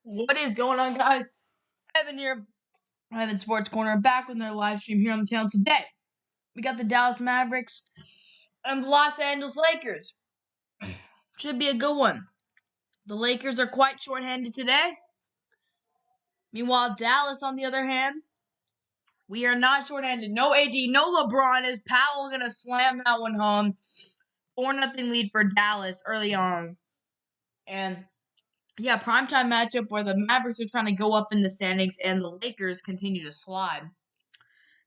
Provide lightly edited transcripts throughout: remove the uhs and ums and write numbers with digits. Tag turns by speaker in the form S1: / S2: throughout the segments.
S1: What is going on, guys? Evan here, Evan Sports Corner, back with another live stream here on the channel today. We got the Dallas Mavericks and the Los Angeles Lakers. Should be a good one. The Lakers are quite short-handed today. Meanwhile, Dallas, on the other hand, we are not short-handed. No AD, no LeBron. Is Powell gonna slam that one home? 4-0 lead for Dallas early on, and yeah, primetime matchup where the Mavericks are trying to go up in the standings and the Lakers continue to slide.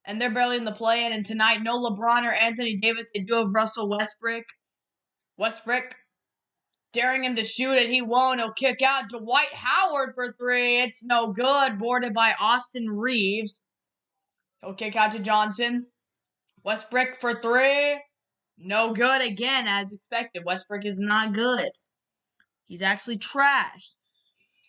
S1: And they're barely in the play-in. And tonight, no LeBron or Anthony Davis. They do have Russell Westbrook. Daring him to shoot it. He won't. He'll kick out. Dwight Howard for three. It's no good. Boarded by Austin Reeves. He'll kick out to Johnson. Westbrook for three. No good again, as expected. Westbrook is not good. He's actually trash.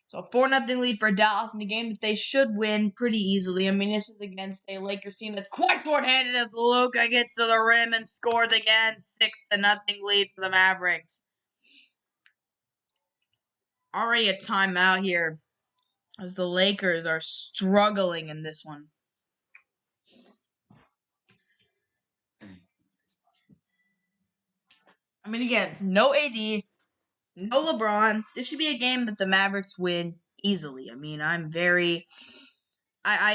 S1: So 4-0 lead for Dallas in a game that they should win pretty easily. I mean, this is against a Lakers team that's quite short-handed as Luka gets to the rim and scores again. 6-0 lead for the Mavericks. Already a timeout here as the Lakers are struggling in this one. I mean, again, no AD, no LeBron. This should be a game that the Mavericks win easily. I mean, I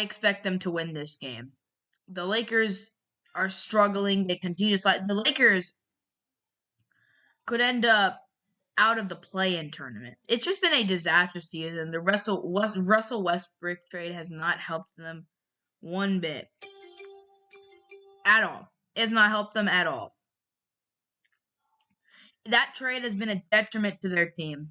S1: expect them to win this game. The Lakers are struggling. They continue to slide. The Lakers could end up out of the play-in tournament. It's just been a disaster season. The Russell Westbrook trade has not helped them one bit. At all. It has not helped them at all. That trade has been a detriment to their team.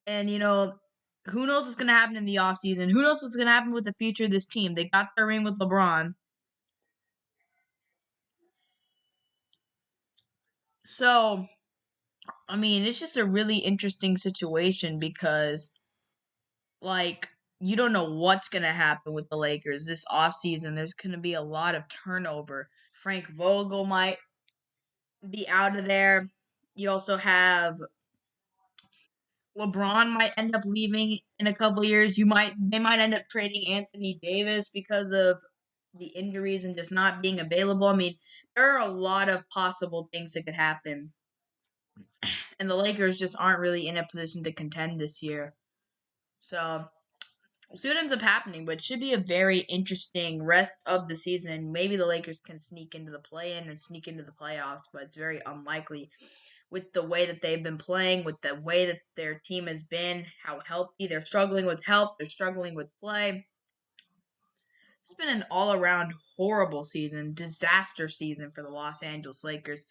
S1: And, who knows what's going to happen in the offseason? Who knows what's going to happen with the future of this team? They got their ring with LeBron. So, I mean, it's just a really interesting situation because, you don't know what's going to happen with the Lakers this offseason. There's going to be a lot of turnover. Frank Vogel might be out of there. You also have LeBron might end up leaving in a couple years. They might end up trading Anthony Davis because of the injuries and just not being available. I mean, there are a lot of possible things that could happen. And the Lakers just aren't really in a position to contend this year. So, we'll see what ends up happening, but it should be a very interesting rest of the season. Maybe the Lakers can sneak into the play-in and sneak into the playoffs, but it's very unlikely with the way that they've been playing, with the way that their team has been, how healthy. They're struggling with health. They're struggling with play. It's been an all-around horrible season, disaster season for the Los Angeles Lakers.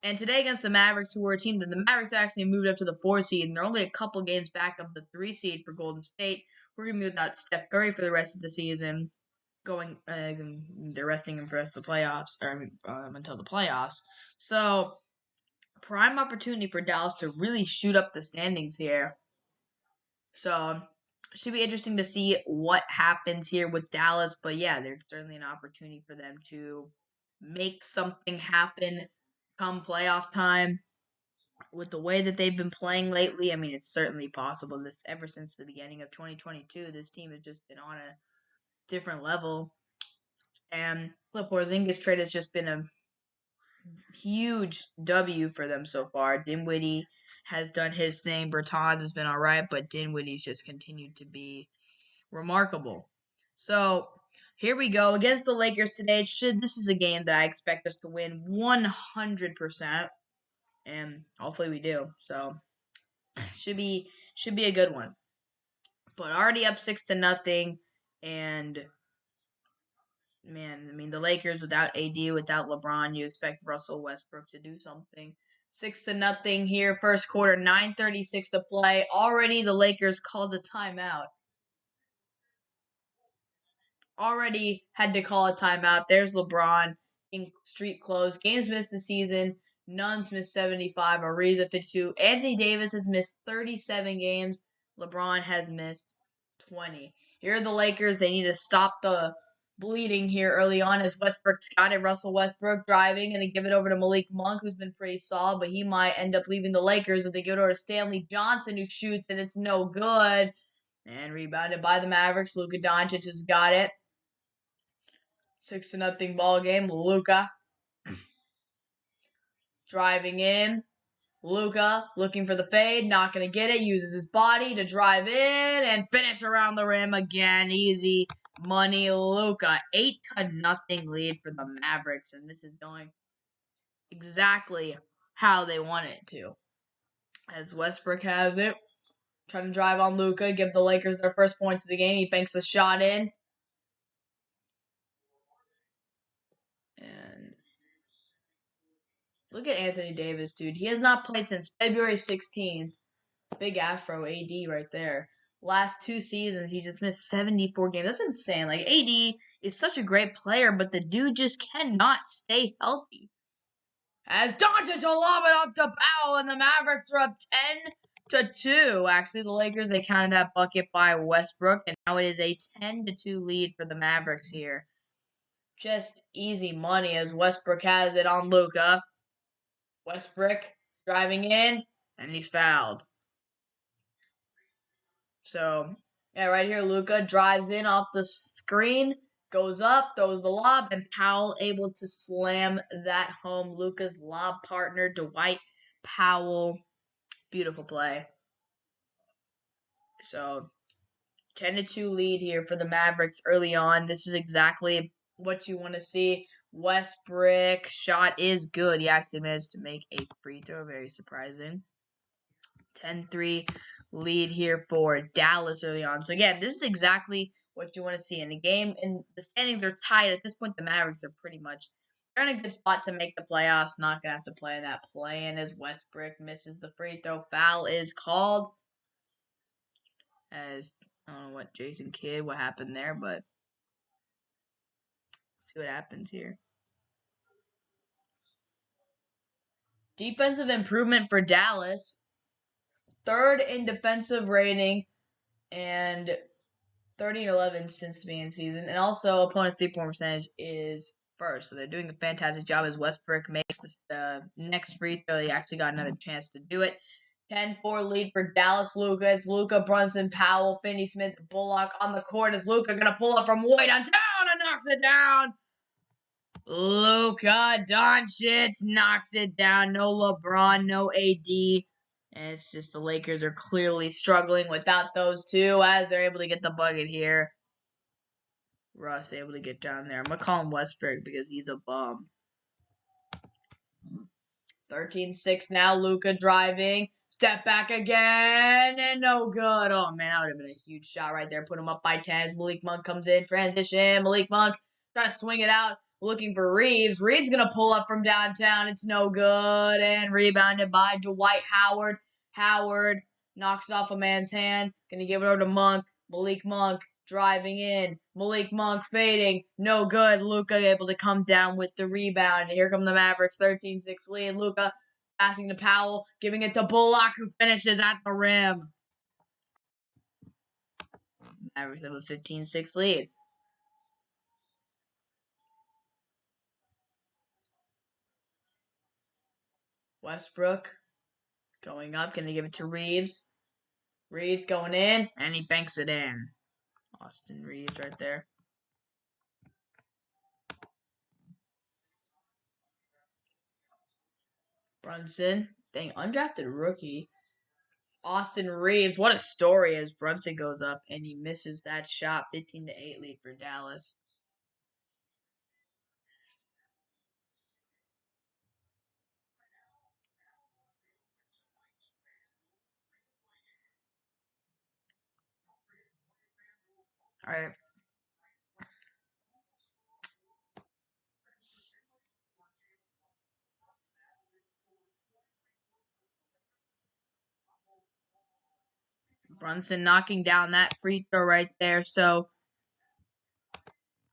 S1: And today against the Mavericks, who were a team that the Mavericks actually moved up to the 4 seed, and they're only a couple games back of the 3 seed for Golden State. We're going to be without Steph Curry for the rest of the season. They're resting him for the rest of the playoffs, or until the playoffs. So, prime opportunity for Dallas to really shoot up the standings here. So, should be interesting to see what happens here with Dallas. But yeah, there's certainly an opportunity for them to make something happen come playoff time. With the way that they've been playing lately, I mean, it's certainly possible. Ever since the beginning of 2022, this team has just been on a different level. And the Porzingis trade has just been a huge W for them so far. Dinwiddie has done his thing. Bertans has been all right, but Dinwiddie's just continued to be remarkable. So here we go against the Lakers today. This is a game that I expect us to win 100%, and hopefully we do. So should be a good one. But already up 6-0, and man, I mean, the Lakers without AD, without LeBron, you expect Russell Westbrook to do something. 6-0 here, first quarter, 9:36 to play. Already the Lakers called a timeout. Already had to call a timeout. There's LeBron in street clothes. Games missed this season. Nunn's missed 75. Ariza 52. Anthony Davis has missed 37 games. LeBron has missed 20. Here are the Lakers. They need to stop the bleeding here early on as Westbrook's got it. Russell Westbrook driving, and they give it over to Malik Monk, who's been pretty solid, but he might end up leaving the Lakers if they give it over to Stanley Johnson, who shoots, and it's no good. And rebounded by the Mavericks. Luka Doncic has got it. 6-0 ball game. Luka driving in. Luka looking for the fade, not going to get it. Uses his body to drive in and finish around the rim again. Easy money, Luka. 8-0 lead for the Mavericks, and this is going exactly how they want it to. As Westbrook has it, trying to drive on Luka, give the Lakers their first points of the game. He banks the shot in. And look at Anthony Davis, dude. He has not played since February 16th. Big Afro AD right there. Last 2 seasons, he just missed 74 games. That's insane. Like, AD is such a great player, but the dude just cannot stay healthy. As Doncic will lob it up to Powell, and the Mavericks are up 10-2. Actually, the Lakers, they counted that bucket by Westbrook, and now it is a 10-2 lead for the Mavericks here. Just easy money as Westbrook has it on Luka. Westbrook driving in, and he's fouled. So, yeah, right here, Luka drives in off the screen, goes up, throws the lob, and Powell able to slam that home. Luka's lob partner, Dwight Powell. Beautiful play. So, 10-2 lead here for the Mavericks early on. This is exactly what you want to see. Westbrook shot is good. He actually managed to make a free throw. Very surprising. 10-3 lead here for Dallas early on. So, again, this is exactly what you want to see in the game. And the standings are tied. At this point, the Mavericks are pretty much they're in a good spot to make the playoffs. Not going to have to play in that play-in as Westbrook misses the free throw. Foul is called. As I don't know what Jason Kidd, what happened there, but see what happens here. Defensive improvement for Dallas. 3rd in defensive rating and 30-11 since the beginning of the season. And also, opponent's 3-point percentage is 1st. So they're doing a fantastic job as Westbrook makes the next free throw. He actually got another chance to do it. 10-4 lead for Dallas. Luka. It's Luka, Brunson, Powell, Finney Smith, Bullock on the court. Is Luka going to pull up from way downtown and knocks it down? Luka Doncic knocks it down. No LeBron, no AD. And it's just the Lakers are clearly struggling without those two as they're able to get the bucket here. Russ able to get down there. I'm going to call him Westbrook because he's a bum. 13-6 now. Luka driving. Step back again. And no good. Oh, man, that would have been a huge shot right there. Put him up by 10 as Malik Monk comes in. Transition. Malik Monk trying to swing it out. Looking for Reeves. Reeves going to pull up from downtown. It's no good. And rebounded by Dwight Howard. Howard knocks it off a man's hand. Going to give it over to Monk. Malik Monk driving in. Malik Monk fading. No good. Luka able to come down with the rebound. And here come the Mavericks. 13-6 lead. Luka passing to Powell. Giving it to Bullock, who finishes at the rim. Mavericks have a 15-6 lead. Westbrook going up. Going to give it to Reeves. Reeves going in. And he banks it in. Austin Reeves right there. Brunson. Dang, undrafted rookie. Austin Reeves. What a story as Brunson goes up and he misses that shot. 15-8 lead for Dallas. All right. Brunson knocking down that free throw right there. So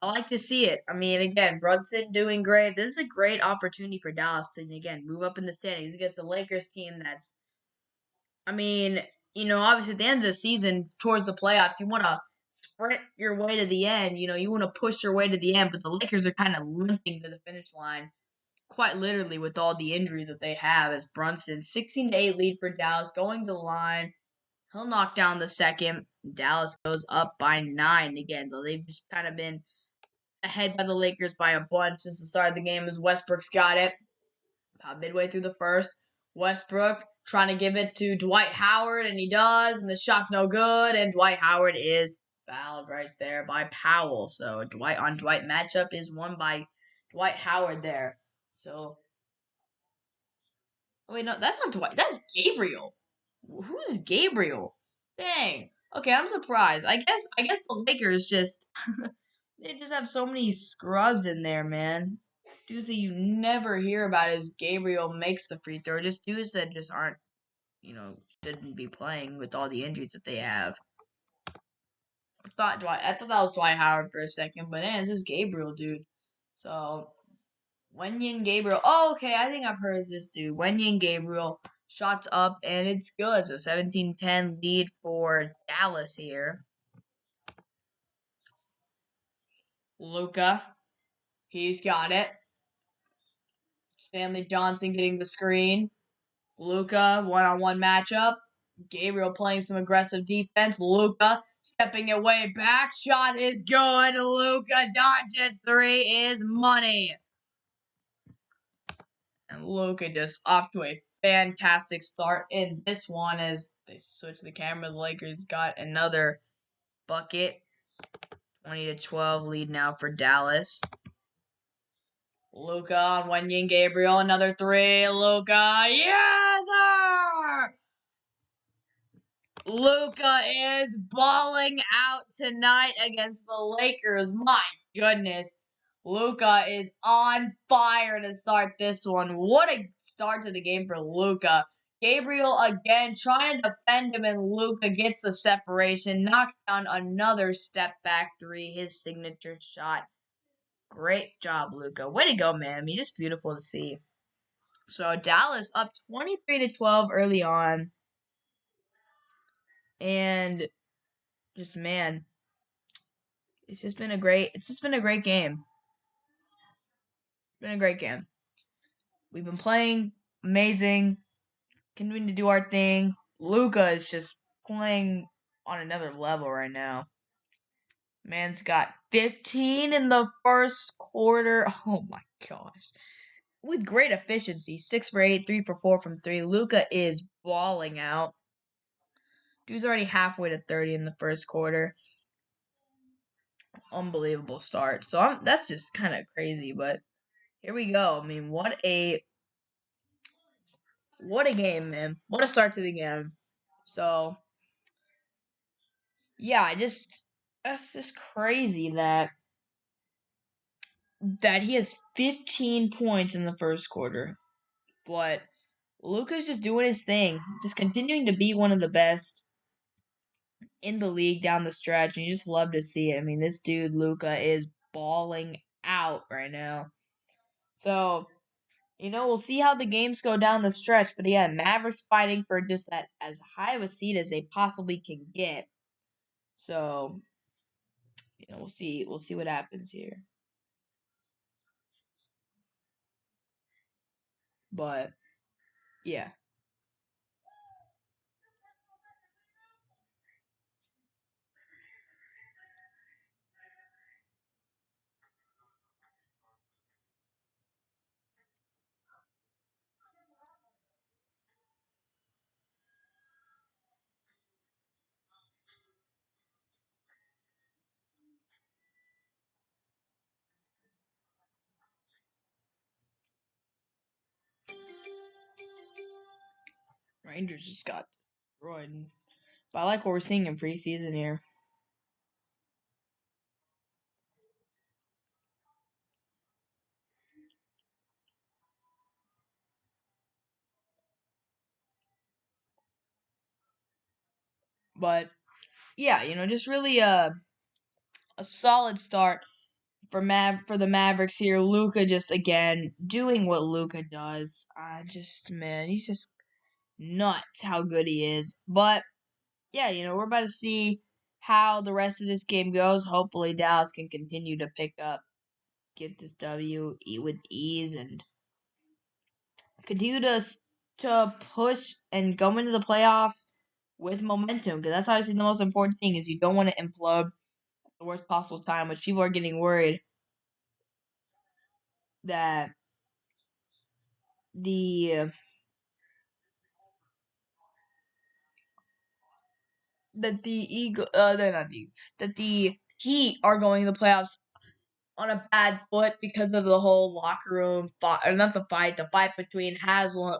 S1: I like to see it. I mean, again, Brunson doing great. This is a great opportunity for Dallas to, again, move up in the standings against the Lakers team that's, I mean, obviously at the end of the season, towards the playoffs, you want to sprint your way to the end. You want to push your way to the end, but the Lakers are kind of limping to the finish line, quite literally, with all the injuries that they have as Brunson. 16-8 lead for Dallas, going to the line. He'll knock down the second. Dallas goes up by 9 again, though they've just kind of been ahead by the Lakers by a bunch since the start of the game as Westbrook's got it. Midway through the first, Westbrook trying to give it to Dwight Howard, and he does, and the shot's no good, and Dwight Howard is fouled right there by Powell. So Dwight on Dwight matchup is won by Dwight Howard there. So, oh wait, no, that's not Dwight. That's Gabriel. Who's Gabriel? Dang. Okay, I'm surprised. I guess the Lakers just they just have so many scrubs in there, man. Dudes that you never hear about is Gabriel makes the free throw. Just dudes that just aren't, shouldn't be playing with all the injuries that they have. I thought that was Dwight Howard for a second, but man, this is Gabriel, dude. So Wenyen Gabriel. Oh, okay, I think I've heard of this dude. Wenyen Gabriel shots up and it's good. So 17-10 lead for Dallas here. Luka, he's got it. Stanley Johnson getting the screen. Luka, one-on-one matchup. Gabriel playing some aggressive defense. Luka stepping it way back. Shot is good. Luka Doncic 3 is money. And Luka just off to a fantastic start in this one as they switch the camera. The Lakers got another bucket. 20-12 lead now for Dallas. Luka on Wenyen Gabriel, another 3. Luka, yes, sir! Luka is balling out tonight against the Lakers. My goodness. Luka is on fire to start this one. What a start to the game for Luka. Gabriel again trying to defend him, and Luka gets the separation. Knocks down another step back 3, his signature shot. Great job, Luka. Way to go, man. I mean, just beautiful to see. So Dallas up 23-12 early on. And just man, it's just been a great game. Been a great game. We've been playing amazing, continuing to do our thing. Luka is just playing on another level right now. Man's got 15 in the first quarter. Oh my gosh. With great efficiency. 6 for 8, 3 for 4 from 3. Luka is balling out. Dude's already halfway to 30 in the first quarter. Unbelievable start. So that's just kind of crazy, but here we go. I mean, what a game, man. What a start to the game. So yeah, that's just crazy that he has 15 points in the first quarter. But Luka's just doing his thing, just continuing to be one of the best in the league down the stretch, and you just love to see it. I mean, this dude Luka is balling out right now. So, we'll see how the games go down the stretch. But yeah, Mavericks fighting for just that as high of a seed as they possibly can get. So, we'll see what happens here. But yeah. Rangers just got destroyed. But I like what we're seeing in preseason here. But yeah, just really a solid start for the Mavericks here. Luka just again doing what Luka does. Man, he's just nuts how good he is. But yeah, we're about to see how the rest of this game goes. Hopefully Dallas can continue to pick up, get this W with ease, and continue to push and go into the playoffs with momentum, because that's obviously the most important thing. Is you don't want to implode at the worst possible time, which people are getting worried that the that the Heat are going to the playoffs on a bad foot because of the whole locker room fight, or not the fight between Haslem,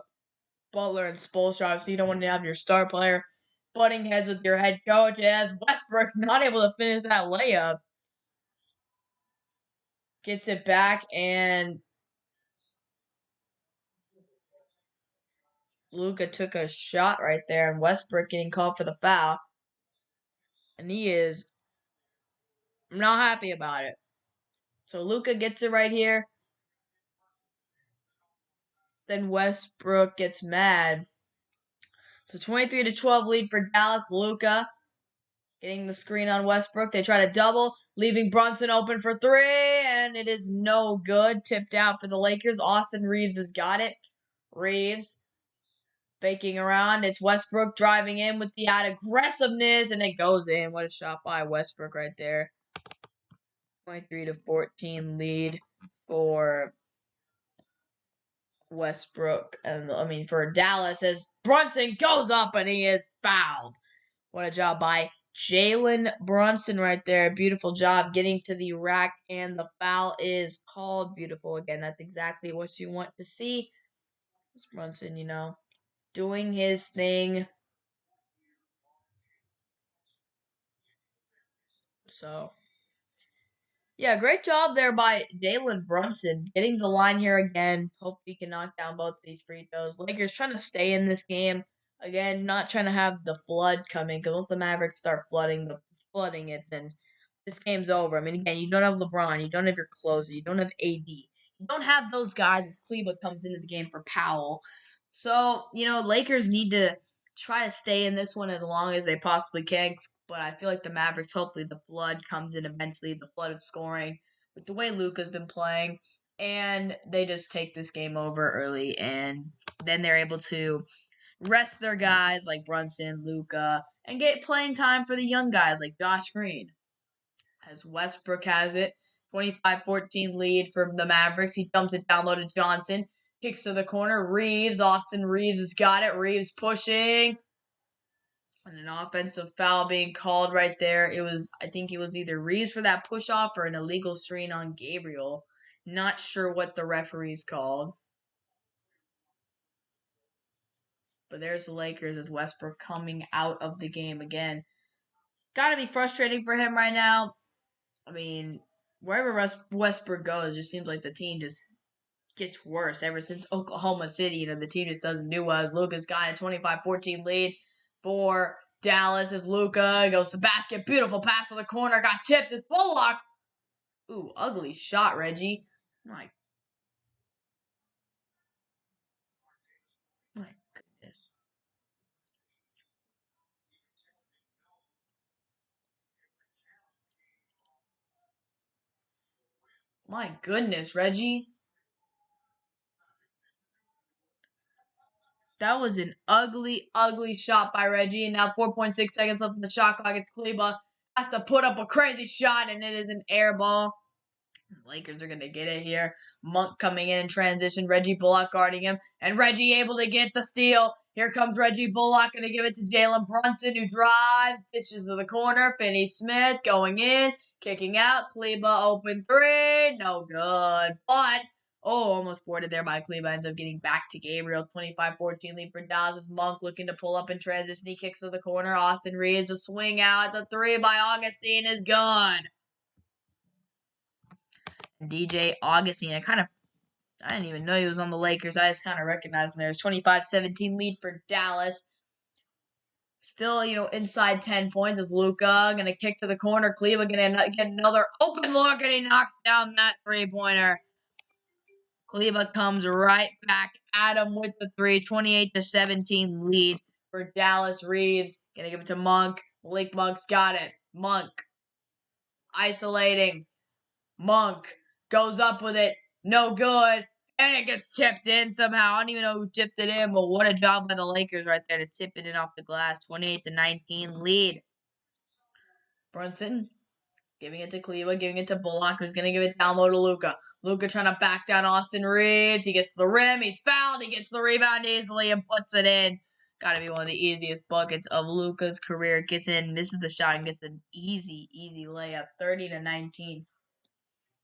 S1: Butler, and Spoelstra. So you don't want to have your star player butting heads with your head coach, as Westbrook not able to finish that layup. Gets it back, and Luka took a shot right there, and Westbrook getting called for the foul. And he is not happy about it. So Luka gets it right here. Then Westbrook gets mad. So 23-12 lead for Dallas. Luka getting the screen on Westbrook. They try to double, leaving Brunson open for three, and it is no good. Tipped out for the Lakers. Austin Reeves has got it. Reeves faking around. It's Westbrook driving in with the aggressiveness, and it goes in. What a shot by Westbrook right there. 23-14 lead for Westbrook, and for Dallas, as Brunson goes up and he is fouled. What a job by Jalen Brunson right there. Beautiful job getting to the rack, and the foul is called. Beautiful. Again, that's exactly what you want to see. It's Brunson, doing his thing. So, yeah, great job there by Jalen Brunson getting the line here again. Hopefully he can knock down both these free throws. Lakers trying to stay in this game. Again, not trying to have the flood coming, because once the Mavericks start flooding it, then this game's over. Again, you don't have LeBron, you don't have your closer, you don't have AD. You don't have those guys as Cleveland comes into the game for Powell. So, Lakers need to try to stay in this one as long as they possibly can. But I feel like the Mavericks, hopefully the flood comes in eventually, the flood of scoring, with the way Luka's been playing. And they just take this game over early, and then they're able to rest their guys like Brunson, Luka, and get playing time for the young guys like Josh Green. As Westbrook has it, 25-14 lead for the Mavericks. He dumped it down low to Johnson. Kicks to the corner. Austin Reeves has got it. Reeves pushing. And an offensive foul being called right there. I think it was either Reeves for that push off or an illegal screen on Gabriel. Not sure what the referees called. But there's the Lakers as Westbrook coming out of the game again. Gotta be frustrating for him right now. Wherever Westbrook goes, it just seems like the team just gets worse ever since Oklahoma City. The team just doesn't do well. As Luka's got a 25-14 lead for Dallas, as Luka goes to basket. Beautiful pass to the corner. Got tipped. It's Bullock. Ooh, ugly shot, Reggie. My goodness. My goodness, Reggie. That was an ugly, ugly shot by Reggie. And now 4.6 seconds left in the shot clock. It's Kleba. Has to put up a crazy shot, and it is an air ball. Lakers are going to get it here. Monk coming in transition. Reggie Bullock guarding him. And Reggie able to get the steal. Here comes Reggie Bullock. Going to give it to Jalen Brunson, who drives. Dishes to the corner. Finney Smith going in. Kicking out. Kleba open three. No good. But, almost boarded there by Kleba. Ends up getting back to Gabriel. 25-14 lead for Dallas. Monk looking to pull up in transition. He kicks to the corner. Austin Reeves a swing out. The three by Augustine is good. DJ Augustine. I didn't even know he was on the Lakers. I just kind of recognized him there. It's 25-17 lead for Dallas. Still, inside 10 points is Luka. Going to kick to the corner. Cleveland going to get another open look, and he knocks down that three-pointer. Cleveland comes right back at him with the three. 28-17 lead for Dallas. Reeves going to give it to Monk. Malik Monk's got it. Monk isolating. Monk goes up with it. No good. And it gets tipped in somehow. I don't even know who tipped it in, but what a job by the Lakers right there to tip it in off the glass. 28-19 lead. Brunson giving it to Cleveland, giving it to Bullock, who's going to give it down low to Luka. Luka trying to back down Austin Reeves. He gets to the rim. He's fouled. He gets the rebound easily and puts it in. Got to be one of the easiest buckets of Luka's career. Gets in, misses the shot, and gets an easy layup. 30-19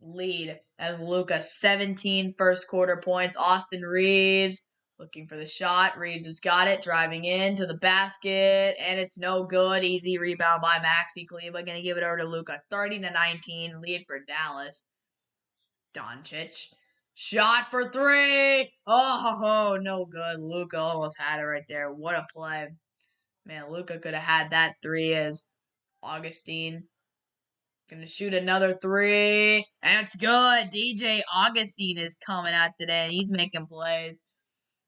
S1: lead as Luka 17 first quarter points. Austin Reeves looking for the shot. Reeves has got it, driving in to the basket, and it's no good. Easy rebound by Maxi Kleber. Gonna give it over to Luka. 30-19 lead for Dallas. Doncic. Shot for three. Oh, no good. Luka almost had it right there. What a play. Man, Luka could have had that three as Augustine gonna shoot another three, and it's good. DJ Augustine is coming out today, and he's making plays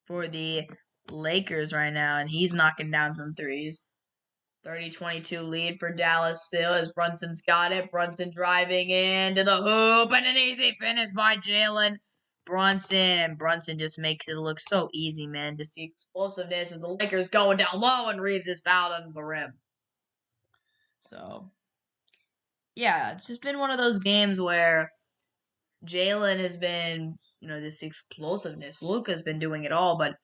S1: for the Lakers right now, and he's knocking down some threes. 30-22 lead for Dallas still as Brunson's got it. Brunson driving into the hoop, and an easy finish by Jalen Brunson, and Brunson just makes it look so easy, man. Just the explosiveness of the Lakers going down low, and Reeves is fouled under the rim. So yeah, it's just been one of those games where Jalen has been, this explosiveness. Luka's been doing it all, but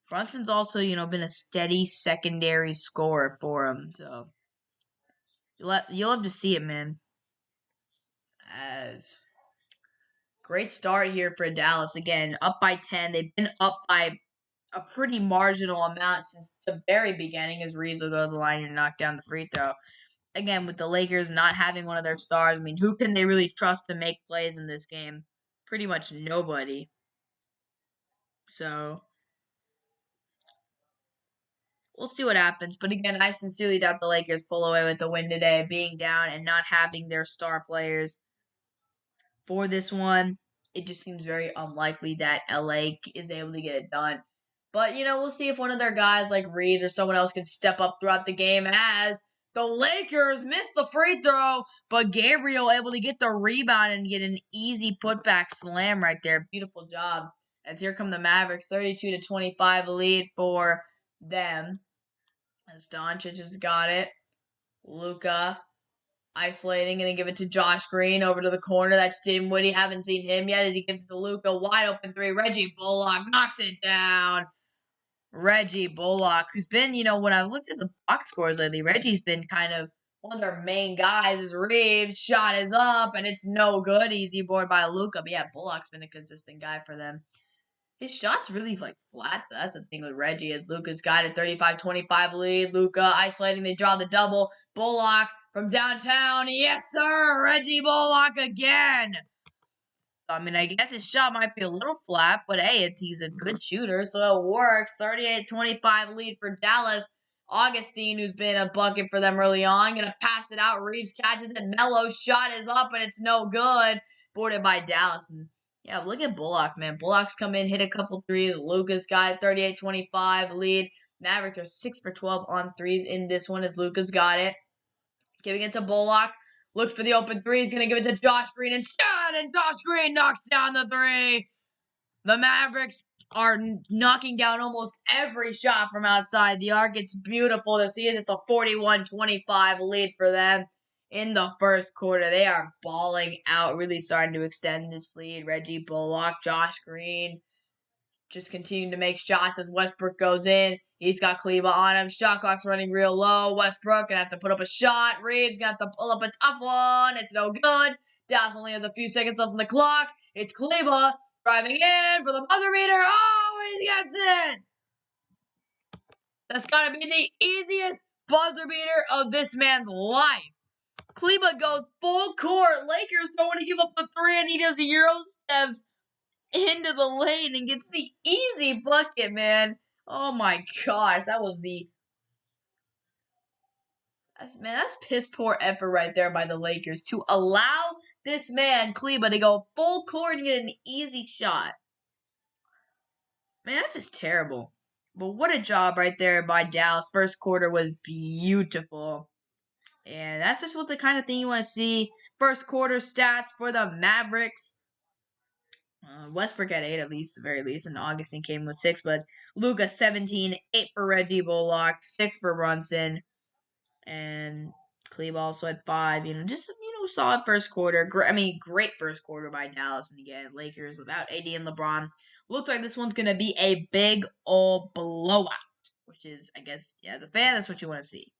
S1: Brunson's also, been a steady secondary scorer for him. So you'll love to see it, man. As great start here for Dallas. Again, up by 10. They've been up by a pretty marginal amount since the very beginning as Reeves will go to the line and knock down the free throw. Again, with the Lakers not having one of their stars, I mean, who can they really trust to make plays in this game? Pretty much nobody. So we'll see what happens. But again, I sincerely doubt the Lakers pull away with the win today, being down and not having their star players for this one. It just seems very unlikely that LA is able to get it done. But, we'll see if one of their guys like Reed or someone else can step up throughout the game as the Lakers missed the free throw, but Gabriel able to get the rebound and get an easy putback slam right there. Beautiful job. As here come the Mavericks, 32-25 lead for them. As Doncic has got it. Luka isolating, going to give it to Josh Green over to the corner. That's Dinwiddie. Haven't seen him yet as he gives it to Luka. Wide open three. Reggie Bullock knocks it down. Reggie Bullock, who's been, when I've looked at the box scores lately, Reggie's been kind of one of their main guys. Is Reeves. Shot is up, and it's no good. Easy board by Luka. But yeah, Bullock's been a consistent guy for them. His shot's really flat. That's the thing with Reggie is Luka's got it 35-25 lead. Luka isolating. They draw the double. Bullock from downtown. Yes, sir. Reggie Bullock again. I guess his shot might be a little flat, but hey, he's a good shooter, so it works. 38-25 lead for Dallas. Augustine, who's been a bucket for them early on, gonna pass it out. Reeves catches it. Melo's shot is up, and it's no good. Boarded by Dallas. And yeah, look at Bullock, man. Bullock's come in, hit a couple threes. Luka's got it. 38-25 lead. Mavericks are 6 for 12 on threes in this one as Luka's got it. Giving it to Bullock. Looks for the open three. He's going to give it to Josh Green instead, and Josh Green knocks down the three. The Mavericks are knocking down almost every shot from outside the arc. It's beautiful to see it. It's a 41-25 lead for them in the first quarter. They are balling out, really starting to extend this lead. Reggie Bullock, Josh Green, just continuing to make shots as Westbrook goes in. He's got Kleber on him. Shot clock's running real low. Westbrook gonna have to put up a shot. Reeves gonna have to pull up a tough one. It's no good. Dallas only has a few seconds left on the clock. It's Kleber driving in for the buzzer beater. Oh, he gets it! That's gotta be the easiest buzzer beater of this man's life. Kleber goes full court. Lakers don't want to give up the three, and he does the Euro steps into the lane and gets the easy bucket, man. Oh my gosh, that's piss poor effort right there by the Lakers to allow this man, Kleber, to go full court and get an easy shot. Man, that's just terrible. But what a job right there by Dallas. First quarter was beautiful. And that's just what the kind of thing you want to see. First quarter stats for the Mavericks. Westbrook had 8 at least, the very least, and Augustine came with 6. But Luka 17, 8 for Reggie Bullock, 6 for Brunson, and Cleve also had 5. Just solid first quarter. Great first quarter by Dallas, and again, Lakers without AD and LeBron. Looks like this one's gonna be a big old blowout, which is, I guess, as a fan, that's what you want to see.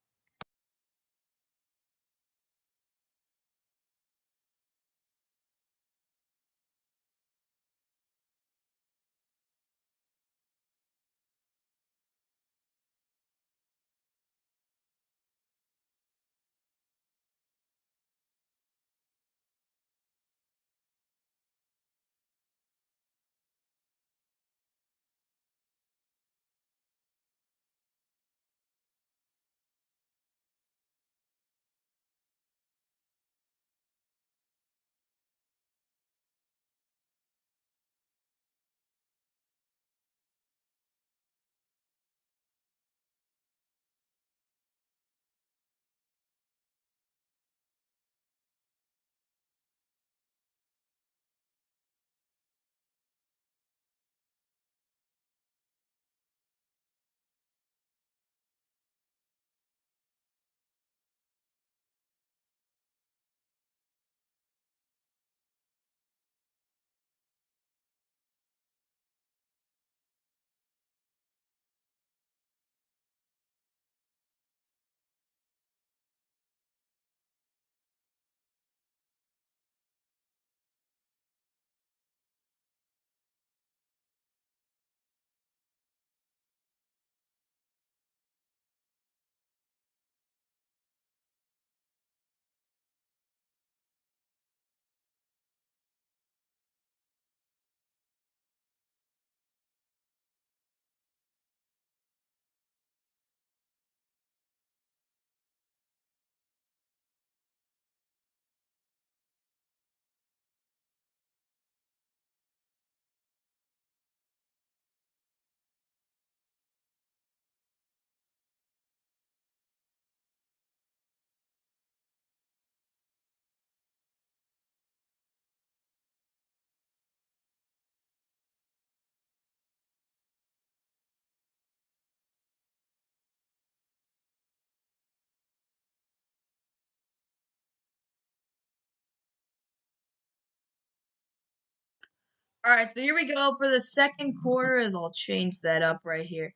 S1: All right, so here we go for the second quarter. As I'll change that up right here.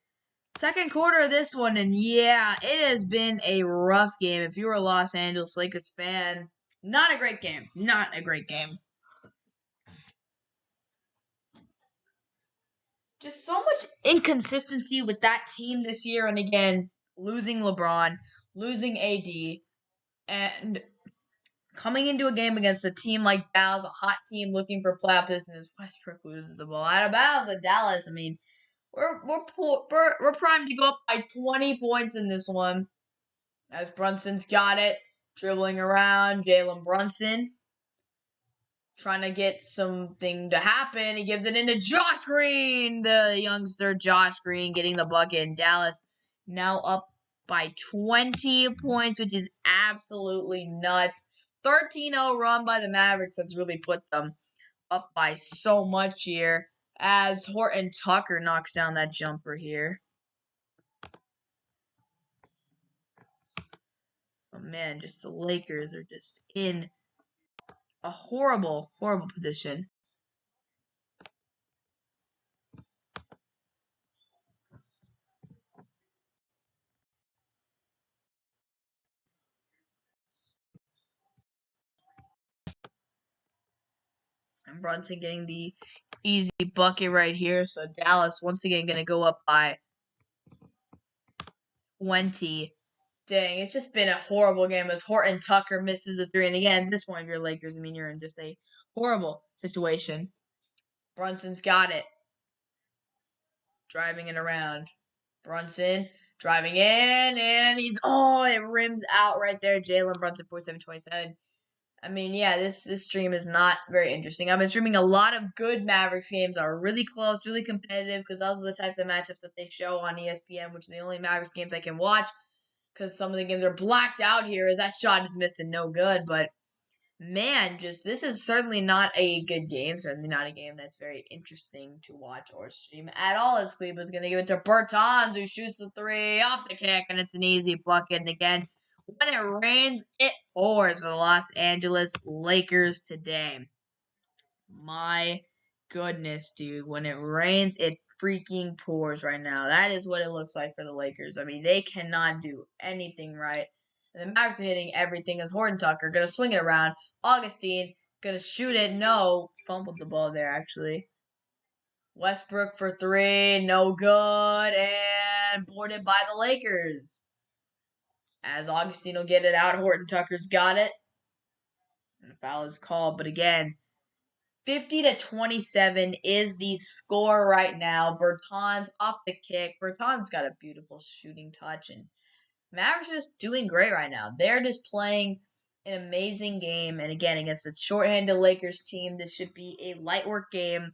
S1: Second quarter of this one, and yeah, it has been a rough game. If you're a Los Angeles Lakers fan, not a great game. Not a great game. Just so much inconsistency with that team this year, and again, losing LeBron, losing AD, and coming into a game against a team like Dallas, a hot team looking for playoff positions. Westbrook loses the ball out of bounds at Dallas. I mean, we're primed to go up by 20 points in this one. As Brunson's got it, dribbling around, Jalen Brunson trying to get something to happen. He gives it into Josh Green, the youngster Josh Green getting the bucket in Dallas. Now up by 20 points, which is absolutely nuts. 13-0 run by the Mavericks that's really put them up by so much here as Horton Tucker knocks down that jumper here. Oh man, just the Lakers are just in a horrible, horrible position. And Brunson getting the easy bucket right here. So Dallas once again going to go up by 20. Dang, it's just been a horrible game as Horton Tucker misses the 3. And again, this one of your Lakers, I mean, you're in just a horrible situation. Brunson's got it. Driving it around. Brunson driving in, and it rims out right there. Jalen Brunson, 47-27. I mean, yeah, this stream is not very interesting. I've been streaming a lot of good Mavericks games that are really close, really competitive, because those are the types of matchups that they show on ESPN, which are the only Mavericks games I can watch, because some of the games are blacked out here, as that shot is missed and no good, but Man, just this is certainly not a good game. Certainly not a game that's very interesting to watch or stream at all. As Cleveland's going to give it to Bertans, who shoots the three off the kick, and it's an easy bucket. And again, when it rains, it pours for the Los Angeles Lakers today. My goodness, dude. When it rains, it freaking pours right now. That is what it looks like for the Lakers. I mean, they cannot do anything right. And the Mavericks are hitting everything as Horton Tucker going to swing it around. Augustine going to shoot it. No. Fumbled the ball there, actually. Westbrook for three. No good. And boarded by the Lakers. As Augustine will get it out, Horton Tucker's got it. And a foul is called. But again, 50-27 is the score right now. Bertans off the kick. Bertans got a beautiful shooting touch, and Mavericks are just doing great right now. They're just playing an amazing game, and again, against a shorthanded Lakers team, this should be a light work game.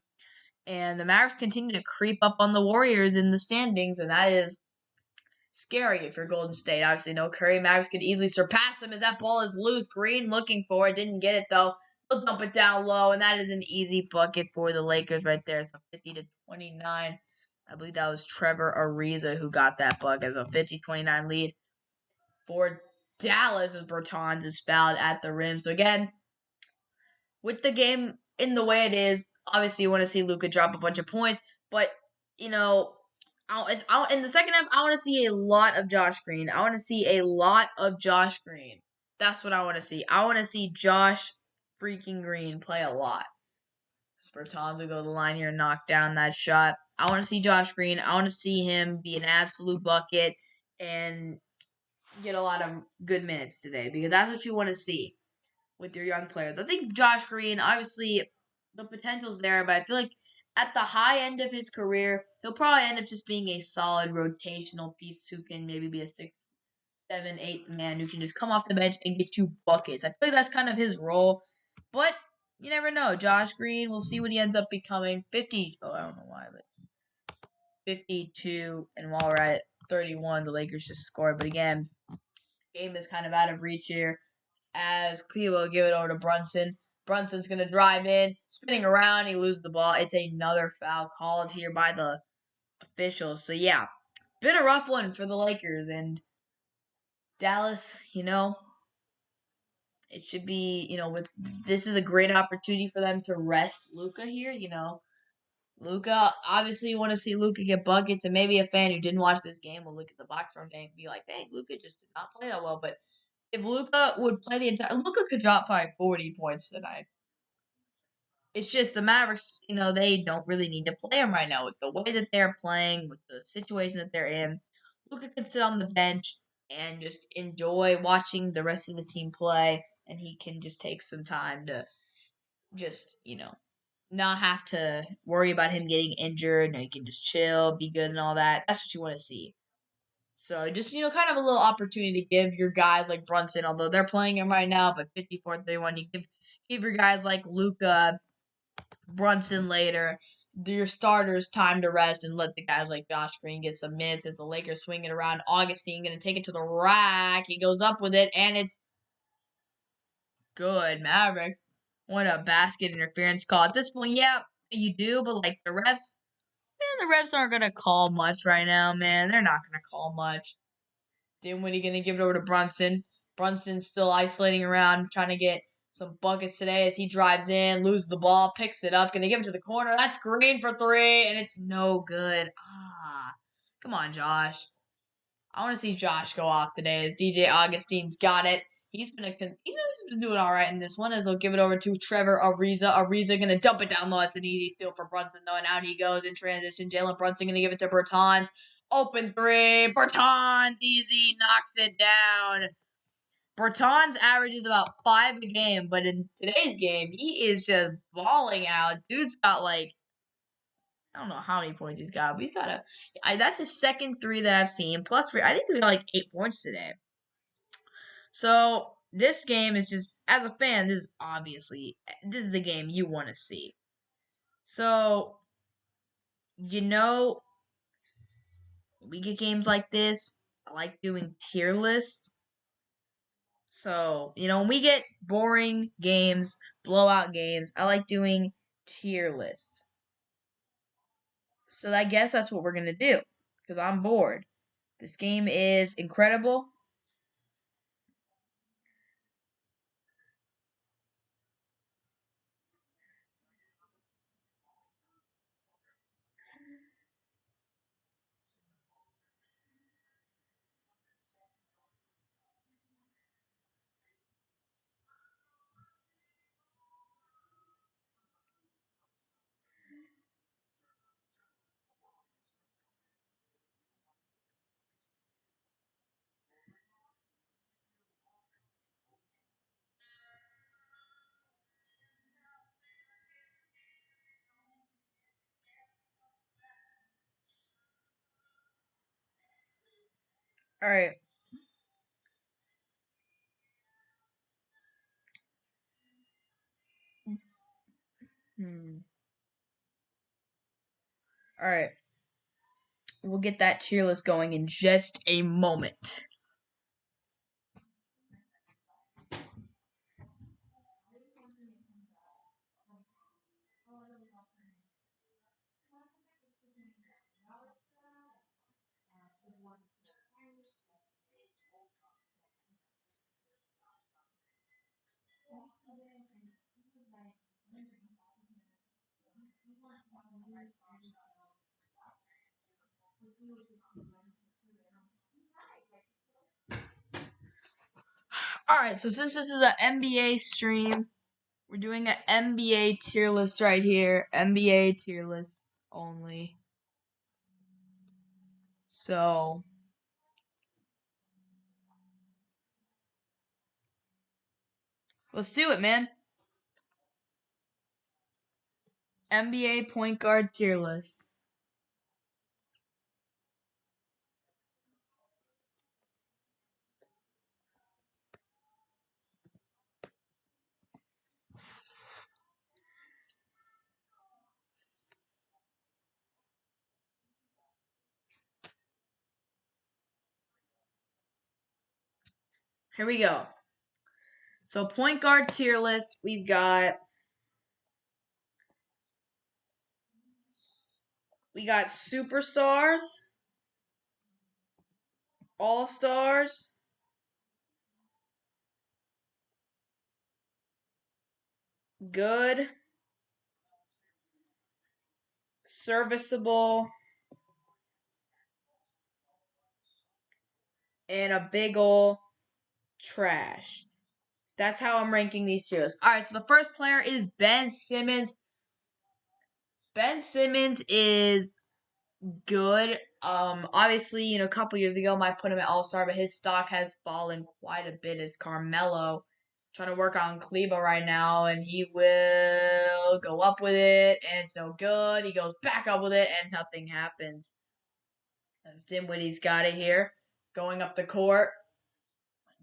S1: And the Mavericks continue to creep up on the Warriors in the standings, and that is scary if you're Golden State. Obviously, no Curry. Mavericks could easily surpass them as that ball is loose. Green looking for it. Didn't get it, though. They'll dump it down low, and that is an easy bucket for the Lakers right there. So 50-29. I believe that was Trevor Ariza who got that bucket. So 50-29 lead for Dallas as Bertans is fouled at the rim. So again, with the game in the way it is, obviously you want to see Luka drop a bunch of points, but you know, in the second half, I want to see a lot of Josh Green. I want to see a lot of Josh Green. That's what I want to see. I want to see Josh freaking Green play a lot. Bertans will go to the line here and knock down that shot. I want to see Josh Green. I want to see him be an absolute bucket and get a lot of good minutes today because that's what you want to see with your young players. I think Josh Green, obviously, the potential's there, but I feel like at the high end of his career, he'll probably end up just being a solid rotational piece who can maybe be a 6, 7, 8 man who can just come off the bench and get you buckets. I feel like that's kind of his role, but you never know. Josh Green, we'll see what he ends up becoming. 50, I don't know why, but 52, and while we're at it, 31, the Lakers just scored. But again, game is kind of out of reach here as Cleo give it over to Brunson. Brunson's going to drive in, spinning around. He loses the ball. It's another foul called here by the officials. So, yeah, been a rough one for the Lakers. And Dallas, it should be, with this is a great opportunity for them to rest Luka here. Luka, obviously, you want to see Luka get buckets. And maybe a fan who didn't watch this game will look at the box score and be like, dang, Luka just did not play that well. But if Luka would play the entire, Luka could drop probably 40 points tonight. It's just the Mavericks, they don't really need to play him right now with the way that they're playing, with the situation that they're in. Luka can sit on the bench and just enjoy watching the rest of the team play, and he can just take some time to just, not have to worry about him getting injured, and he can just chill, be good, and all that. That's what you want to see. So just, kind of a little opportunity to give your guys like Brunson, although they're playing him right now, but 54-31, you give your guys like Luka, Brunson later, your starters time to rest and let the guys like Josh Green get some minutes as the Lakers swing it around. Augustine going to take it to the rack. He goes up with it, and it's good. Mavericks. What a basket interference call. At this point, yeah, you do, but like the refs, the refs aren't going to call much right now, man. They're not going to call much. Dinwiddie going to give it over to Brunson. Brunson's still isolating around, trying to get some buckets today as he drives in, loses the ball, picks it up, going to give it to the corner. That's Green for three, and it's no good. Come on, Josh. I want to see Josh go off today as DJ Augustine's got it. He's been doing all right in this one as they'll give it over to Trevor Ariza. Ariza going to dump it down low. It's an easy steal for Brunson, though, and out he goes in transition. Jalen Brunson going to give it to Bertans. Open three. Bertans, easy, knocks it down. Bertans averages about 5 a game, but in today's game, he is just balling out. Dude's got I don't know how many points he's got, but he's got that's his second 3 that I've seen. Plus, I think he's got 8 points today. So, this game is just, as a fan, this is the game you want to see. So, we get games like this. I like doing tier lists. So, when we get boring games, blowout games, I like doing tier lists. So I guess that's what we're going to do because I'm bored. This game is incredible. All right. All right. We'll get that tier list going in just a moment. All right. So since this is an NBA stream, we're doing an NBA tier list right here. NBA tier lists only. So let's do it, man. NBA point guard tier list. Here we go. So point guard tier list, we've got superstars, all stars, good, serviceable, and a big ol' trash. That's how I'm ranking these tier lists. All right, so the first player is Ben Simmons. Ben Simmons is good. Obviously, a couple years ago, I put him at All Star, but his stock has fallen quite a bit as Carmelo. Trying to work on Kleba right now, and he will go up with it, and it's no good. He goes back up with it, and nothing happens. As Dinwiddie's got it here, going up the court,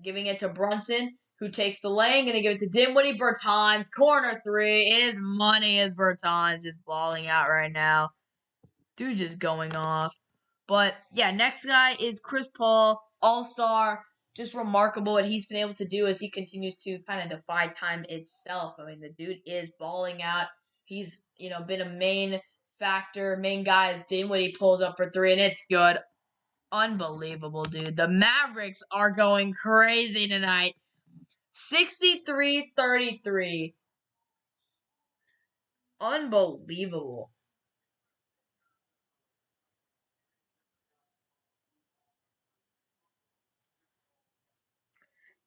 S1: giving it to Brunson, who takes the lane, gonna give it to Dinwiddie. Bertans, corner three is money as Bertans just balling out right now. Dude just going off. But yeah, next guy is Chris Paul, all-star. Just remarkable what he's been able to do as he continues to kind of defy time itself. I mean, the dude is balling out. He's, been a main factor, main guy as Dinwiddie pulls up for three, and it's good. Unbelievable, dude. The Mavericks are going crazy tonight. 63-33. Unbelievable.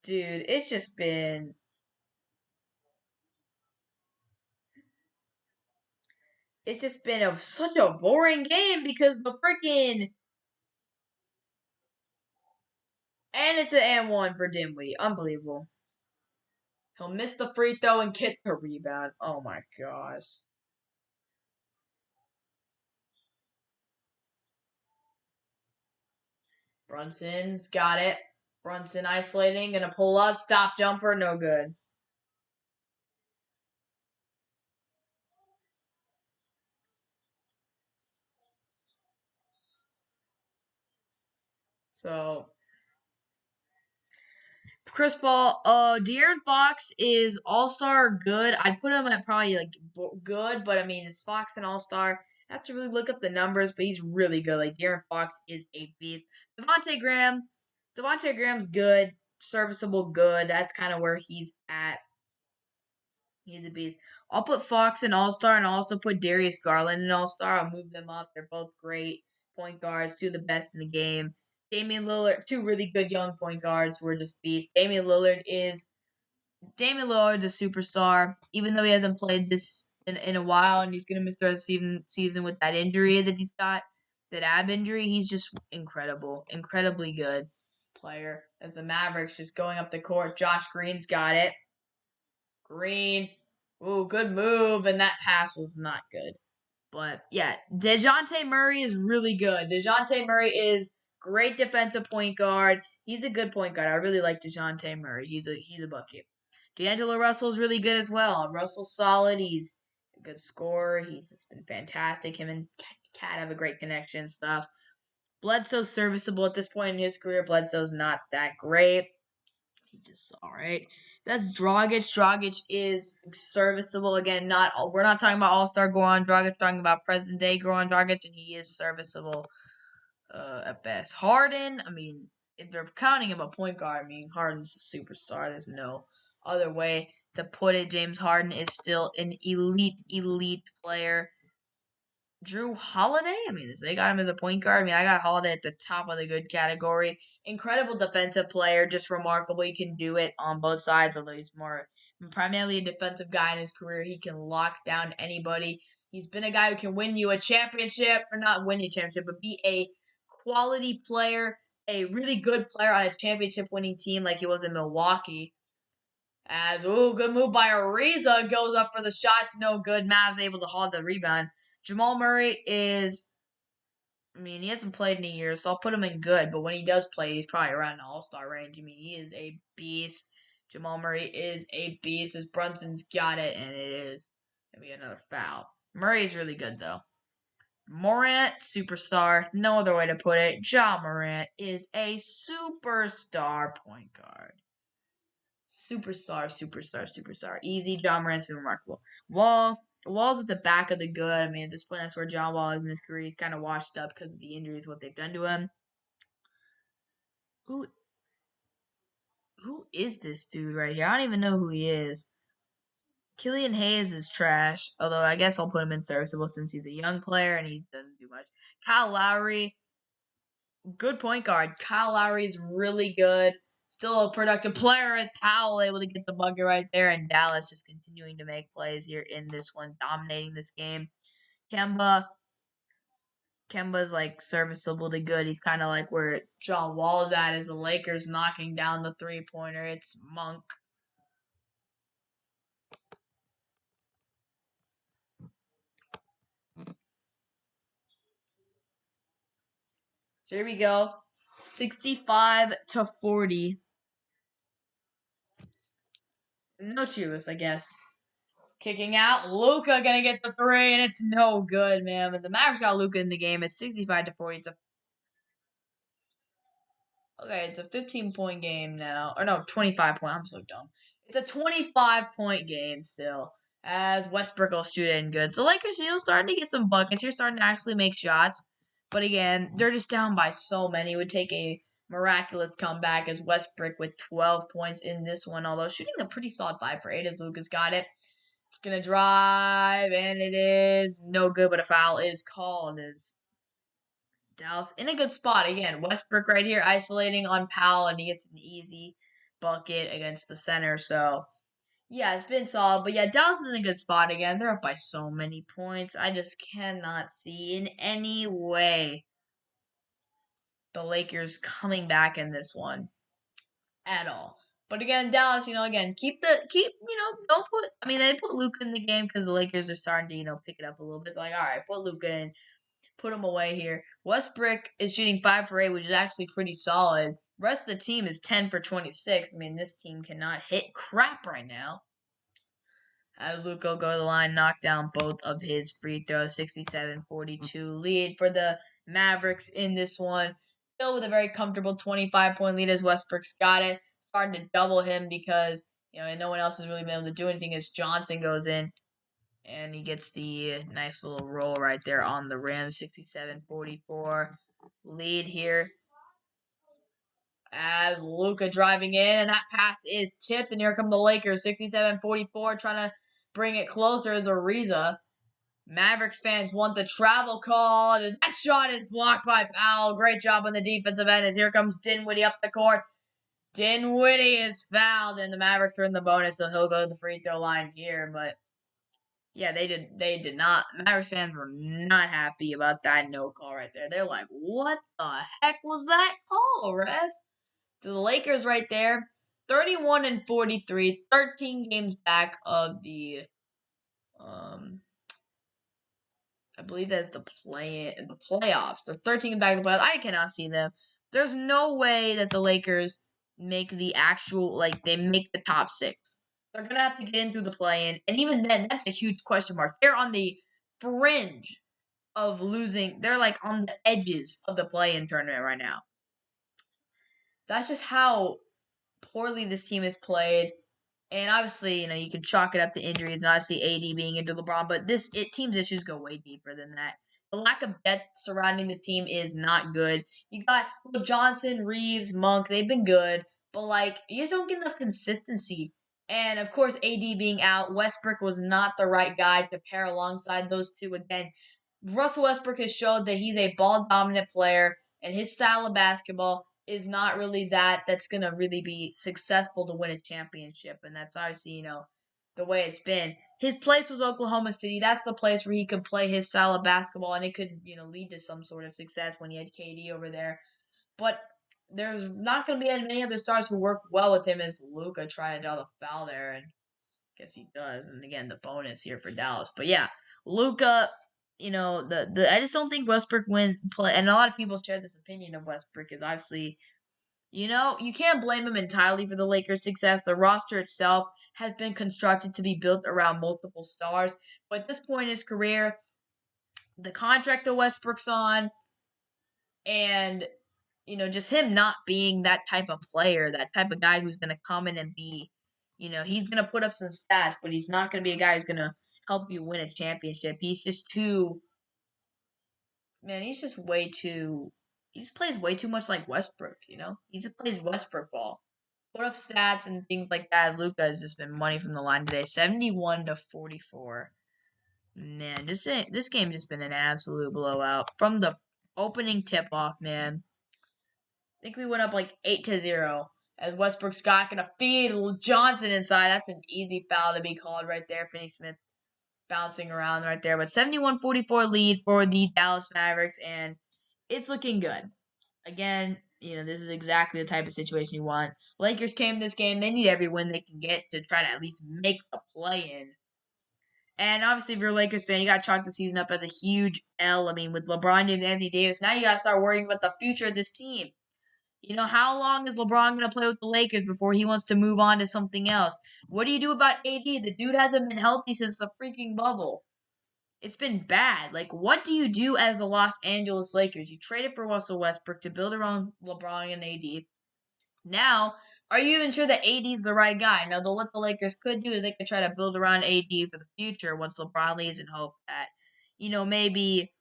S1: Dude, it's just been such a boring game because the freaking and it's an and one for Dinwiddie. Unbelievable. He'll miss the free throw and get the rebound. Oh my gosh. Brunson's got it. Brunson isolating, gonna pull up, stop jumper, no good. So Chris Paul, De'Aaron Fox is all-star good. I'd put him at probably like good, but I mean, is Fox an all-star? I have to really look up the numbers, but he's really good. Like De'Aaron Fox is a beast. Devontae Graham's good, serviceable, good. That's kind of where he's at. He's a beast. I'll put Fox in all-star and also put Darius Garland in all-star. I'll move them up. They're both great point guards, two of the best in the game. Damian Lillard, two really good young point guards who are just beasts. Damian Lillard's a superstar, even though he hasn't played this in a while, and he's gonna miss the rest of the season with that injury that he's got, that ab injury. He's just incredible, incredibly good player. As the Mavericks just going up the court, Josh Green's got it. Green, ooh, good move, and that pass was not good. But yeah, DeJounte Murray is really good. DeJounte Murray is great defensive point guard. He's a good point guard. I really like DeJounte Murray. He's a bucket. D'Angelo Russell's really good as well. Russell's solid. He's a good scorer. He's just been fantastic. Him and Cat have a great connection and stuff. Bledsoe's serviceable at this point in his career. Bledsoe's not that great. He's just all right. That's Dragic. Dragic is serviceable. Again, we're not talking about All-Star Goran Dragic. We're talking about present day Goran Dragic, and he is serviceable at best. Harden, I mean, if they're counting him a point guard, I mean, Harden's a superstar. There's no other way to put it. James Harden is still an elite player. Drew Holiday, I mean, if they got him as a point guard, I mean, I got Holiday at the top of the good category. Incredible defensive player, just remarkable. He can do it on both sides, although he's primarily a defensive guy in his career. He can lock down anybody. He's been a guy who can win you a championship, or not win you a championship, but be a quality player, a really good player on a championship winning team like he was in Milwaukee. Good move by Ariza, goes up for the shots, no good. Mavs able to hold the rebound. Jamal Murray is, I mean, he hasn't played in a year, so I'll put him in good. But when he does play, he's probably around the All-Star range. I mean, he is a beast. Jamal Murray is a beast. As Brunson's got it, and it is going to be another foul. Murray's really good, though. Morant, superstar. No other way to put it. Ja Morant is a superstar point guard. Superstar. Easy. Ja Morant's been remarkable. Wall's at the back of the good. I mean, at this point, that's where John Wall is in his career. He's kind of washed up because of the injuries, what they've done to him. Who is this dude right here? I don't even know who he is. Killian Hayes is trash, although I guess I'll put him in serviceable since he's a young player and he doesn't do much. Kyle Lowry, good point guard. Kyle Lowry is really good. Still a productive player as Powell able to get the bucket right there, and Dallas just continuing to make plays here in this one, dominating this game. Kemba's like serviceable to good. He's kind of like where John Wall is at as the Lakers knocking down the three-pointer. It's Monk. So here we go. 65-40. No cheerless, I guess. Kicking out. Luka gonna get the three, and it's no good, man. But the Mavericks got Luka in the game. It's 65-40. It's a 15-point game now. Or no, 25-point. I'm so dumb. It's a 25-point game still. As Westbrook will shoot in good. So Lakers still starting to get some buckets. You're starting to actually make shots. But again, they're just down by so many. It would take a miraculous comeback as Westbrook with 12 points in this one. Although shooting a pretty solid 5 for 8 as Luka's got it. Gonna drive, and it is no good, but a foul is called. As Dallas in a good spot again. Westbrook right here isolating on Powell, and he gets an easy bucket against the center. So yeah, it's been solid. But yeah, Dallas is in a good spot again. They're up by so many points. I just cannot see in any way the Lakers coming back in this one at all. But again, Dallas, again, don't put. I mean, they put Luka in the game because the Lakers are starting to, pick it up a little bit. Like, all right, put Luka in, put him away here. Westbrook is shooting 5 for 8, which is actually pretty solid. Rest of the team is 10 for 26. I mean, this team cannot hit crap right now. As Luka will go to the line, knock down both of his free throws. 67-42 lead for the Mavericks in this one. still with a very comfortable 25-point lead as Westbrook's got it. Starting to double him because, no one else has really been able to do anything as Johnson goes in. And he gets the nice little roll right there on the rim. 67-44 lead here. As Luka driving in, and that pass is tipped, and here come the Lakers. 67-44, trying to bring it closer as Ariza. Mavericks fans want the travel call. As that shot is blocked by Powell. Great job on the defensive end as here comes Dinwiddie up the court. Dinwiddie is fouled, and the Mavericks are in the bonus, so he'll go to the free throw line here. But yeah, they did not. Mavericks fans were not happy about that no call right there. They're like, what the heck was that call, ref? To the Lakers right there, 31-43, 13 games back of the I believe that's the playoffs. They're 13 back in the playoffs. I cannot see them. There's no way that the Lakers make the actual they make the top 6. They're gonna have to get into the play-in, and even then, that's a huge question mark. They're on the fringe of losing. They're like on the edges of the play-in tournament right now. That's just how poorly this team has played. And obviously, you can chalk it up to injuries and obviously AD being into LeBron, but team's issues go way deeper than that. The lack of depth surrounding the team is not good. You got Johnson, Reeves, Monk, they've been good, but you just don't get enough consistency. And of course, AD being out, Westbrook was not the right guy to pair alongside those two again. Russell Westbrook has showed that he's a ball dominant player, and his style of basketball is not really that's going to really be successful to win a championship. And that's obviously, the way it's been. His place was Oklahoma City. That's the place where he could play his style of basketball, and it could, lead to some sort of success when he had KD over there. But there's not going to be as many other stars who work well with him as Luka trying to draw the foul there, and I guess he does. And again, the bonus here for Dallas. But yeah, Luka, I just don't think Westbrook play, and a lot of people share this opinion of Westbrook is obviously, you can't blame him entirely for the Lakers' success. The roster itself has been constructed to be built around multiple stars. But at this point in his career, the contract that Westbrook's on, and just him not being that type of player, that type of guy who's going to come in and be, he's going to put up some stats, but he's not going to be a guy who's going to help you win a championship. He's just he's just way too. He just plays way too much like Westbrook. He just plays Westbrook ball. Put up stats and things like that. As Luka has just been money from the line today, 71-44. Man, this game just been an absolute blowout from the opening tip off. Man, I think we went up 8-0 as Westbrook Scott gonna feed Johnson inside. That's an easy foul to be called right there. Finney Smith bouncing around right there. But 71-44 lead for the Dallas Mavericks, and it's looking good. Again, this is exactly the type of situation you want. Lakers came this game. They need every win they can get to try to at least make the play-in. And obviously, if you're a Lakers fan, you got to chalk the season up as a huge L. I mean, with LeBron James and Anthony Davis, now you got to start worrying about the future of this team. How long is LeBron going to play with the Lakers before he wants to move on to something else? What do you do about AD? The dude hasn't been healthy since the freaking bubble. It's been bad. What do you do as the Los Angeles Lakers? You traded for Russell Westbrook to build around LeBron and AD. Now, are you even sure that AD is the right guy? Now, what the Lakers could do is they could try to build around AD for the future once LeBron leaves and hope that, maybe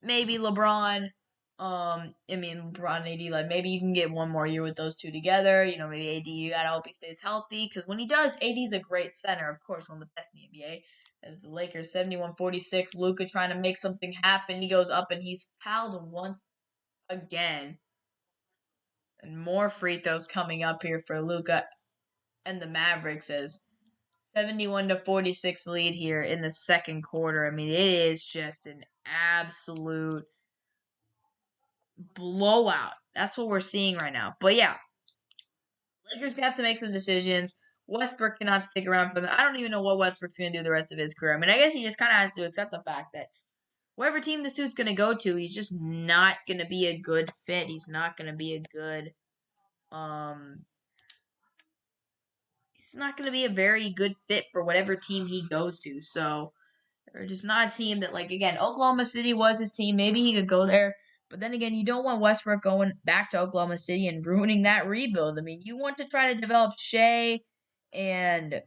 S1: LeBron, LeBron and AD, maybe you can get one more year with those two together. Maybe AD, you gotta hope he stays healthy, because when he does, AD's a great center, of course, one of the best in the NBA. As the Lakers, 71-46, Luka trying to make something happen. He goes up and he's fouled once again. And more free throws coming up here for Luka and the Mavericks as 71-46 lead here in the second quarter. I mean, it is just an absolute blowout. That's what we're seeing right now. But yeah, Lakers have to make some decisions. Westbrook cannot stick around for them. I don't even know what Westbrook's going to do the rest of his career. I mean, I guess he just kind of has to accept the fact that whatever team this dude's going to go to, he's just not going to be a good fit. He's not going to be a good, he's not going to be a very good fit for whatever team he goes to. So, they're just not a team that, again, Oklahoma City was his team. Maybe he could go there. But then again, you don't want Westbrook going back to Oklahoma City and ruining that rebuild. I mean, you want to try to develop Shea and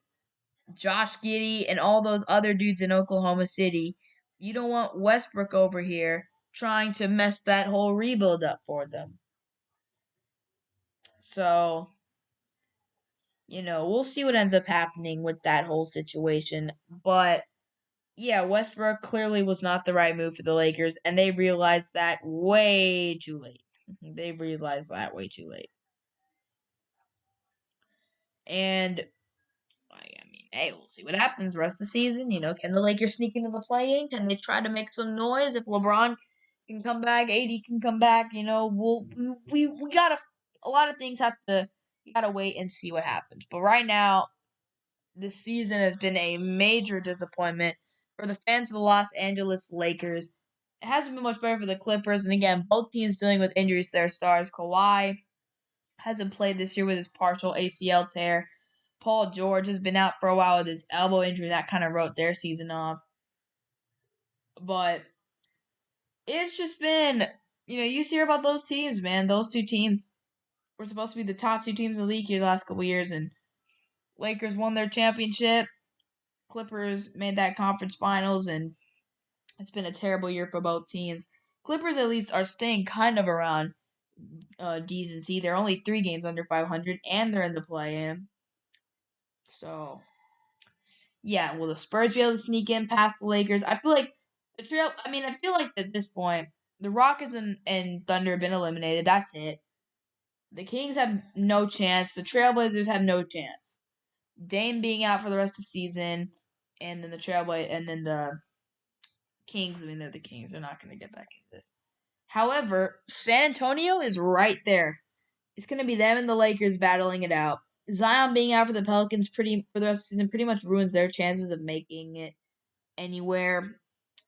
S1: Josh Giddey and all those other dudes in Oklahoma City. You don't want Westbrook over here trying to mess that whole rebuild up for them. So, we'll see what ends up happening with that whole situation. But yeah, Westbrook clearly was not the right move for the Lakers, and they realized that way too late. They realized that way too late. And I mean, hey, we'll see what happens the rest of the season. Can the Lakers sneak into the play-in? Can they try to make some noise? If LeBron can come back, AD can come back. We gotta, a lot of things you gotta wait and see what happens. But right now, this season has been a major disappointment for the fans of the Los Angeles Lakers. It hasn't been much better for the Clippers, and again, both teams dealing with injuries to their stars. Kawhi hasn't played this year with his partial ACL tear. Paul George has been out for a while with his elbow injury. That kind of wrote their season off. But it's just been, you hear about those teams, man. Those two teams were supposed to be the top two teams in the league here the last couple years, and Lakers won their championship. Clippers made that conference finals, and it's been a terrible year for both teams. Clippers at least are staying kind of around decency. They're only 3 games under 500, and they're in the play-in. So, yeah, will the Spurs be able to sneak in past the Lakers? I feel like I feel like at this point, the Rockets and Thunder have been eliminated. That's it. The Kings have no chance. The Trailblazers have no chance. Dame being out for the rest of the season, and then the Kings. I mean, they're the Kings. They're not going to get back into this. However, San Antonio is right there. It's going to be them and the Lakers battling it out. Zion being out for the Pelicans for the rest of the season pretty much ruins their chances of making it anywhere.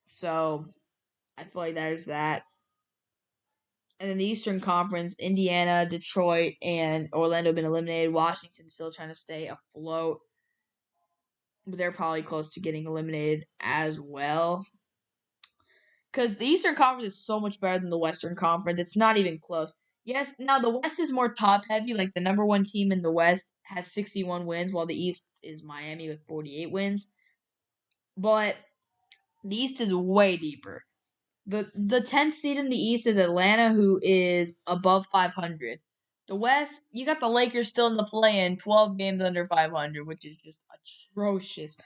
S1: So I feel like there's that. And then the Eastern Conference, Indiana, Detroit, and Orlando have been eliminated. Washington still trying to stay afloat. But they're probably close to getting eliminated as well. Because the Eastern Conference is so much better than the Western Conference. It's not even close. Yes, now the West is more top heavy. Like the number one team in the West has 61 wins, while the East is Miami with 48 wins. But the East is way deeper. The 10th seed in the East is Atlanta, who is above 500. The West, you got the Lakers still in the play-in, 12 games under 500, which is just atrocious.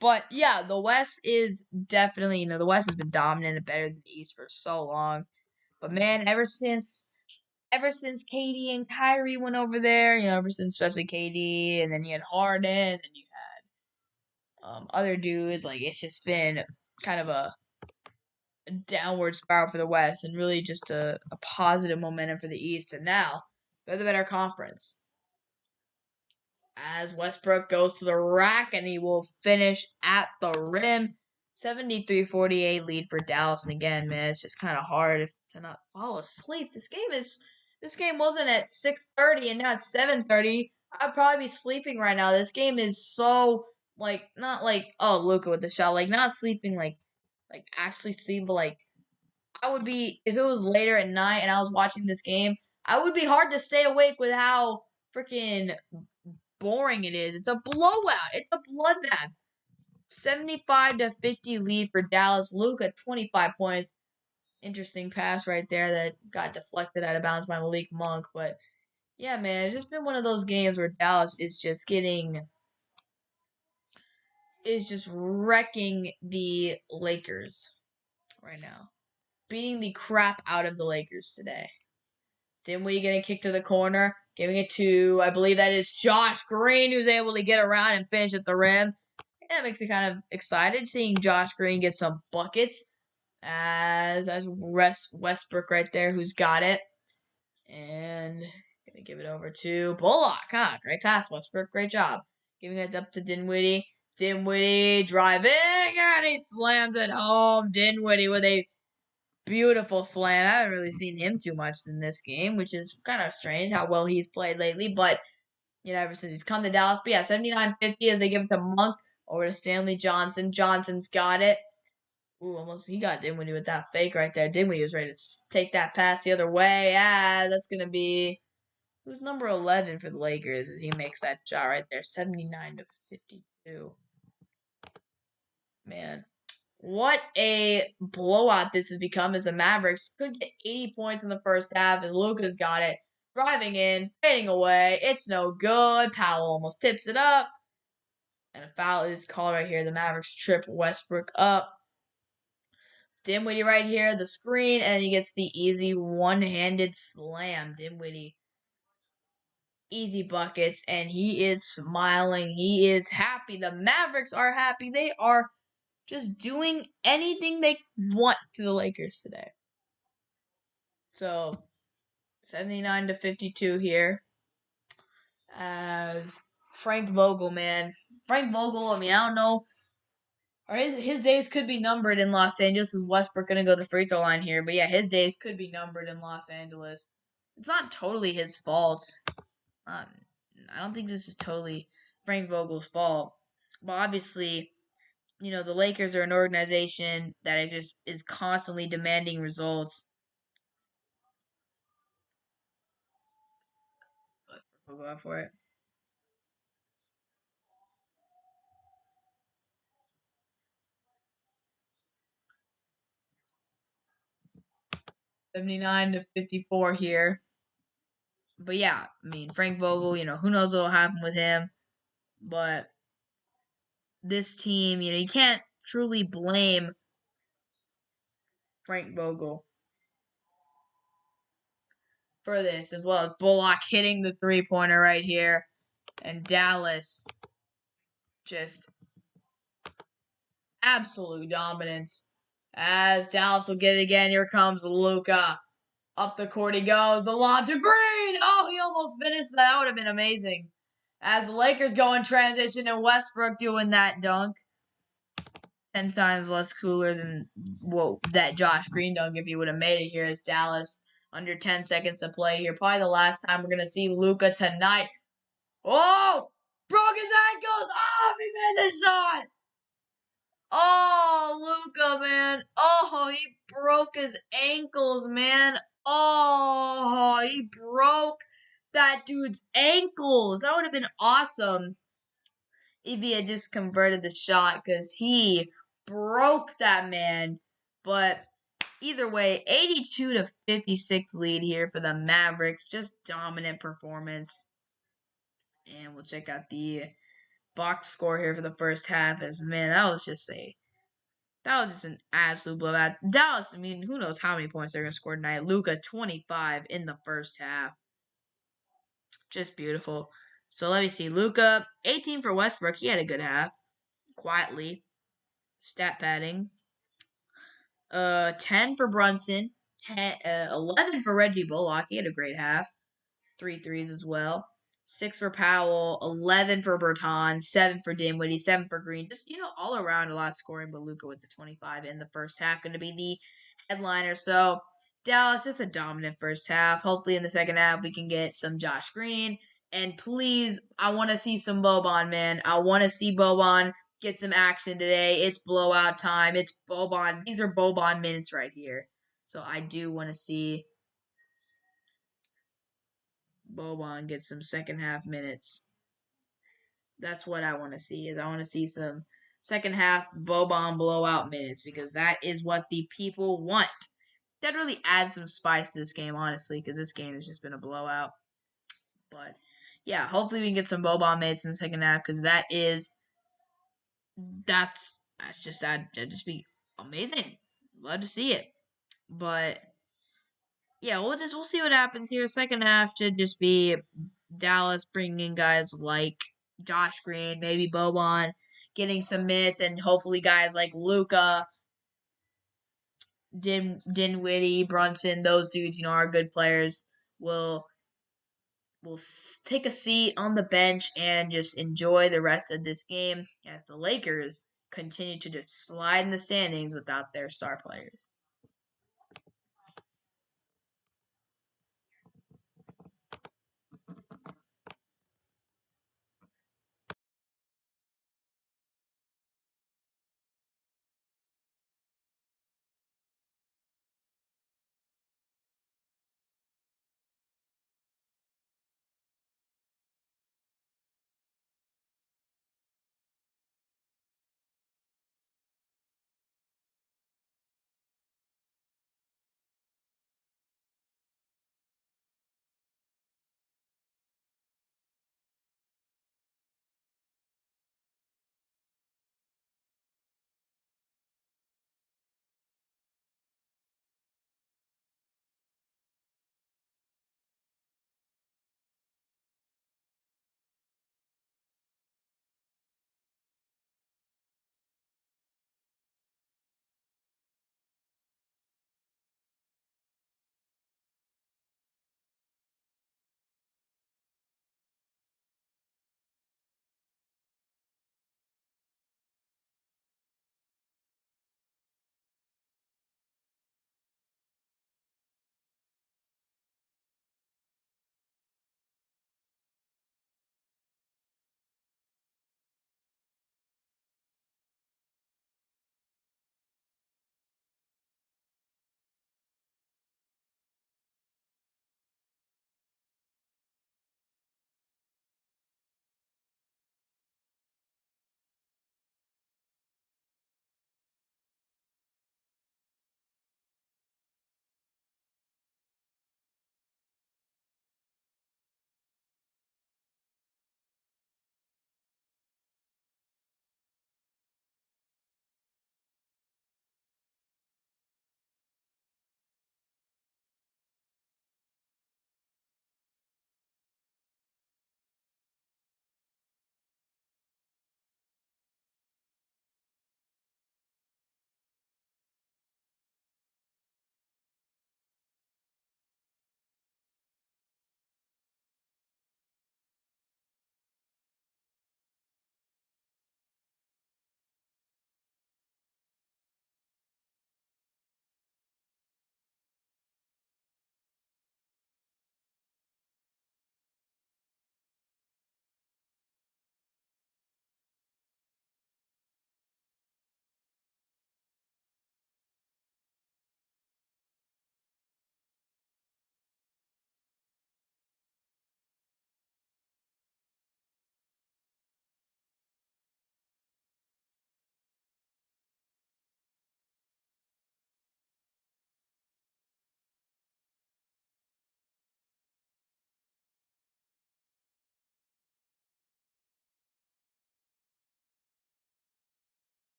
S1: But yeah, the West is definitely, the West has been dominant and better than the East for so long. But man, ever since KD and Kyrie went over there, ever since especially KD, and then you had Harden, and you had other dudes, like it's just been kind of a downward spiral for the West and really just a positive momentum for the East. And now they're the better conference. As Westbrook goes to the rack and he will finish at the rim. 73-48 lead for Dallas. And again, man, it's just kind of hard to not fall asleep. This game wasn't at 6:30 and now it's 7:30. I'd probably be sleeping right now. This game is so not like Luka with the shot, like not sleeping like actually sleep, but like I would be if it was later at night and I was watching this game. I would be hard to stay awake with how freaking boring it is. It's a blowout. It's a bloodbath. 75-50 lead for Dallas. Luka 25 points. Interesting pass right there that got deflected out of bounds by Malik Monk. But yeah, man, it's just been one of those games where Dallas is just wrecking the Lakers right now. Beating the crap out of the Lakers today. Dinwiddie getting kicked to the corner, giving it to, I believe that is Josh Green, who's able to get around and finish at the rim. That makes me kind of excited seeing Josh Green get some buckets. As Westbrook right there, who's got it. And gonna give it over to Bullock. Great pass, Westbrook. Great job. Giving it up to Dinwiddie. Dinwiddie driving, and he slams it home. Dinwiddie with a beautiful slam. I haven't really seen him too much in this game, which is kind of strange how well he's played lately. But, ever since he's come to Dallas. But yeah, 79-50 as they give it to Monk over to Stanley Johnson. Johnson's got it. Ooh, almost he got Dinwiddie with that fake right there. Dinwiddie was ready to take that pass the other way. Ah, that's gonna be who's number 11 for the Lakers as he makes that shot right there, 79-52. Man, what a blowout this has become as the Mavericks could get 80 points in the first half as Luka's got it. Driving in, fading away. It's no good. Powell almost tips it up. And a foul is called right here. The Mavericks trip Westbrook up. Dinwiddie right here, the screen, and he gets the easy one-handed slam. Dinwiddie, easy buckets, and he is smiling. He is happy. The Mavericks are happy. They are just doing anything they want to the Lakers today. So 79-52 here. As Frank Vogel, man. Frank Vogel, I mean, I don't know. Or his days could be numbered in Los Angeles. Is Westbrook going to go to the free throw line here? But yeah, his days could be numbered in Los Angeles. It's not totally his fault. I don't think this is totally Frank Vogel's fault. But obviously, the Lakers are an organization that just is constantly demanding results. We'll go out for it. $79-54 here. But yeah, I mean, Frank Vogel, who knows what will happen with him. But this team, you can't truly blame Frank Vogel for this, as well as Bullock hitting the three-pointer right here. And Dallas just absolute dominance. As Dallas will get it again, here comes Luka. Up the court he goes. The lob to Green. Oh, he almost finished that. That would have been amazing. As the Lakers go in transition and Westbrook doing that dunk. 10 times less cooler than that Josh Green dunk if he would have made it here as Dallas under 10 seconds to play here. Probably the last time we're going to see Luka tonight. Oh! Broke his ankles! Oh, he made the shot! Oh, Luka, man. Oh, he broke his ankles, man. Oh, he broke that dude's ankles. That would have been awesome if he had just converted the shot because he broke that man. But either way, 82-56 lead here for the Mavericks. Just dominant performance. And we'll check out the box score here for the first half. As man, that was just an absolute blowout. Dallas, I mean, who knows how many points they're gonna score tonight? Luka 25 in the first half. Just beautiful. So let me see. Luka, 18 for Westbrook. He had a good half. Quietly. Stat padding. 10 for Brunson. 11 for Reggie Bullock. He had a great half. 3 threes as well. 6 for Powell, 11 for Berton, 7 for Dinwiddie, 7 for Green. Just, all around a lot of scoring, but Luka with the 25 in the first half going to be the headliner. So, Dallas, just a dominant first half. Hopefully in the second half we can get some Josh Green. And please, I want to see some Boban, man. I want to see Boban get some action today. It's blowout time. It's Boban. These are Boban minutes right here. So I do want to see Boban get some second half minutes. That's what I want to see. Is I want to see some second half Boban blowout minutes because that is what the people want. That really adds some spice to this game, honestly, because this game has just been a blowout. But yeah, hopefully we can get some Boban minutes in the second half because that's just that'd just be amazing. Love to see it. But yeah, we'll see what happens here. Second half should just be Dallas bringing in guys like Josh Green, maybe Boban, getting some minutes, and hopefully guys like Luka, Dinwiddie, Brunson, those dudes, are good players. Will take a seat on the bench and just enjoy the rest of this game as the Lakers continue to just slide in the standings without their star players.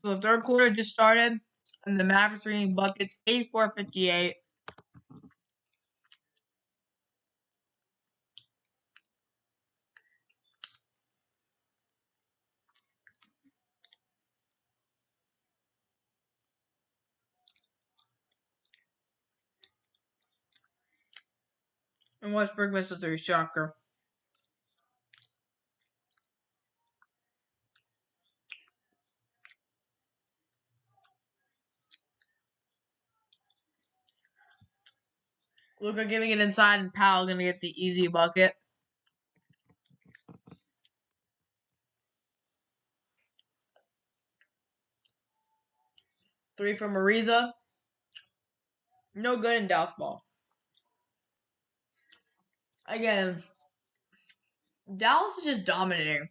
S1: So the third quarter just started, and the Mavericks are getting buckets, 84-58. And Westbrook missed a three, shocker. Luka giving it inside, and Powell gonna get the easy bucket. Three from Ariza. No good in Dallas ball. Again, Dallas is just dominating.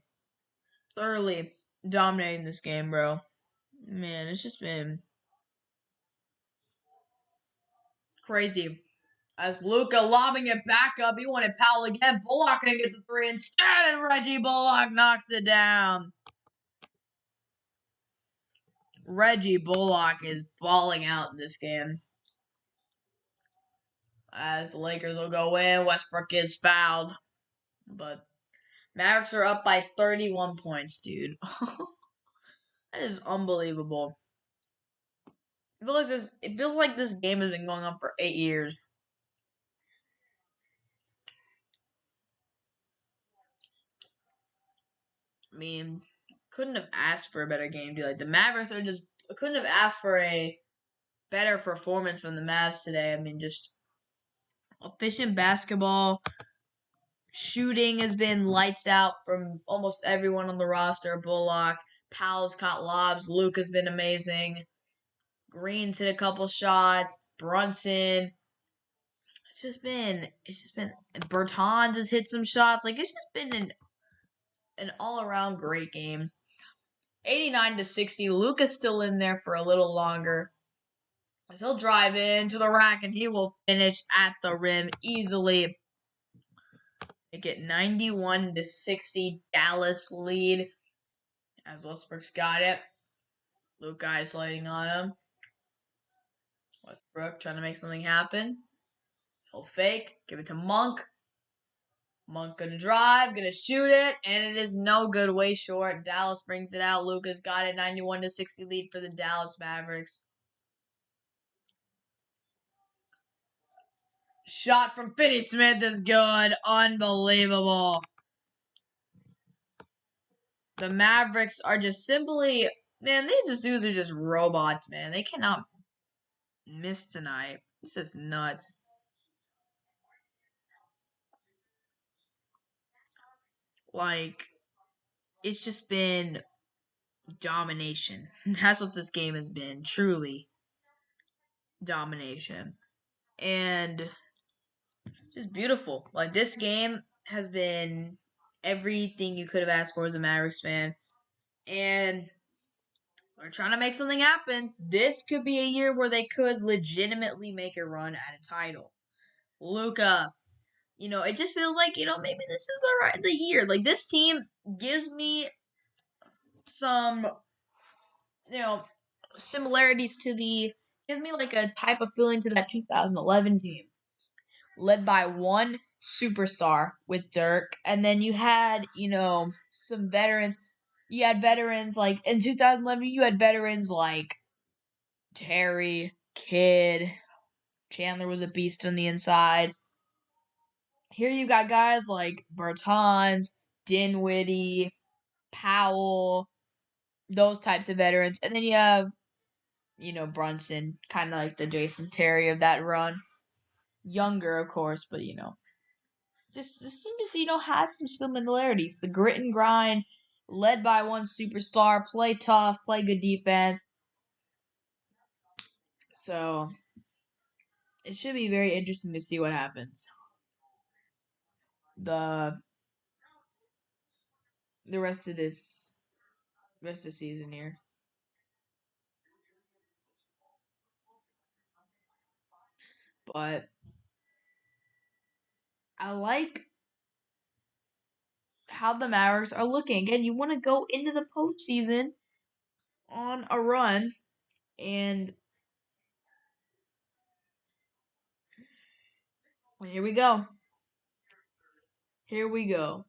S1: Thoroughly dominating this game, bro. Man, it's just been crazy. As Luka lobbing it back up, he wanted Powell again. Bullock gonna get the three instead, and Reggie Bullock knocks it down. Reggie Bullock is balling out in this game. As the Lakers will go in, Westbrook is fouled. But Mavericks are up by 31 points, dude. That is unbelievable. It feels like this game has been going on for 8 years. I mean, couldn't have asked for a better game, dude. Like, the Mavericks are just couldn't have asked for a better performance from the Mavs today. I mean, just efficient basketball. Shooting has been lights out from almost everyone on the roster. Bullock, Powell's caught lobs. Luke has been amazing. Green's hit a couple shots. Brunson. It's just been Bertans has hit some shots. Like, it's just been an all around great game. 89-60. Luka's still in there for a little longer. He'll drive into the rack and he will finish at the rim easily. Make it 91-60 Dallas lead. As Westbrook's got it. Luka isolating on him. Westbrook trying to make something happen. He'll fake. Give it to Monk. Monk gonna drive, gonna shoot it, and it is no good, way short. Dallas brings it out. Luka's got it, 91-60 lead for the Dallas Mavericks. Shot from Finney Smith is good. Unbelievable. The Mavericks are just simply, man, these dudes are just robots, man. They cannot miss tonight. It's just nuts. Like, it's just been domination. That's what this game has been. Truly domination. And just beautiful. Like, this game has been everything you could have asked for as a Mavericks fan. And they're trying to make something happen. This could be a year where they could legitimately make a run at a title. Luka, it just feels like, maybe this is the year. Like, this team gives me some, similarities gives me like a type of feeling to that 2011 team, led by one superstar with Dirk, and then you had, some veterans. You had veterans like in 2011. You had veterans like Terry, Kidd, Chandler was a beast on the inside. Here you got guys like Bertans, Dinwiddie, Powell, those types of veterans, and then you have, Brunson, kind of like the Jason Terry of that run. Younger, of course, but just seems to has some similarities. The grit and grind, led by one superstar, play tough, play good defense. So it should be very interesting to see what happens. The rest of the season here. But I like how the Mavericks are looking. Again, you want to go into the postseason on a run, and here we go. Here we go.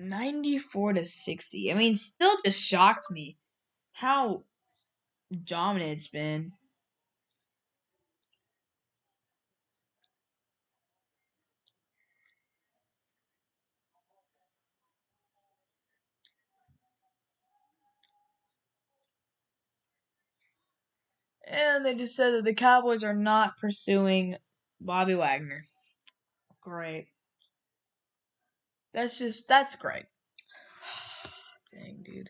S1: $94-60. I mean, still just shocked me how dominant it's been. And they just said that the Cowboys are not pursuing Bobby Wagner. Great. That's great. Dang, dude.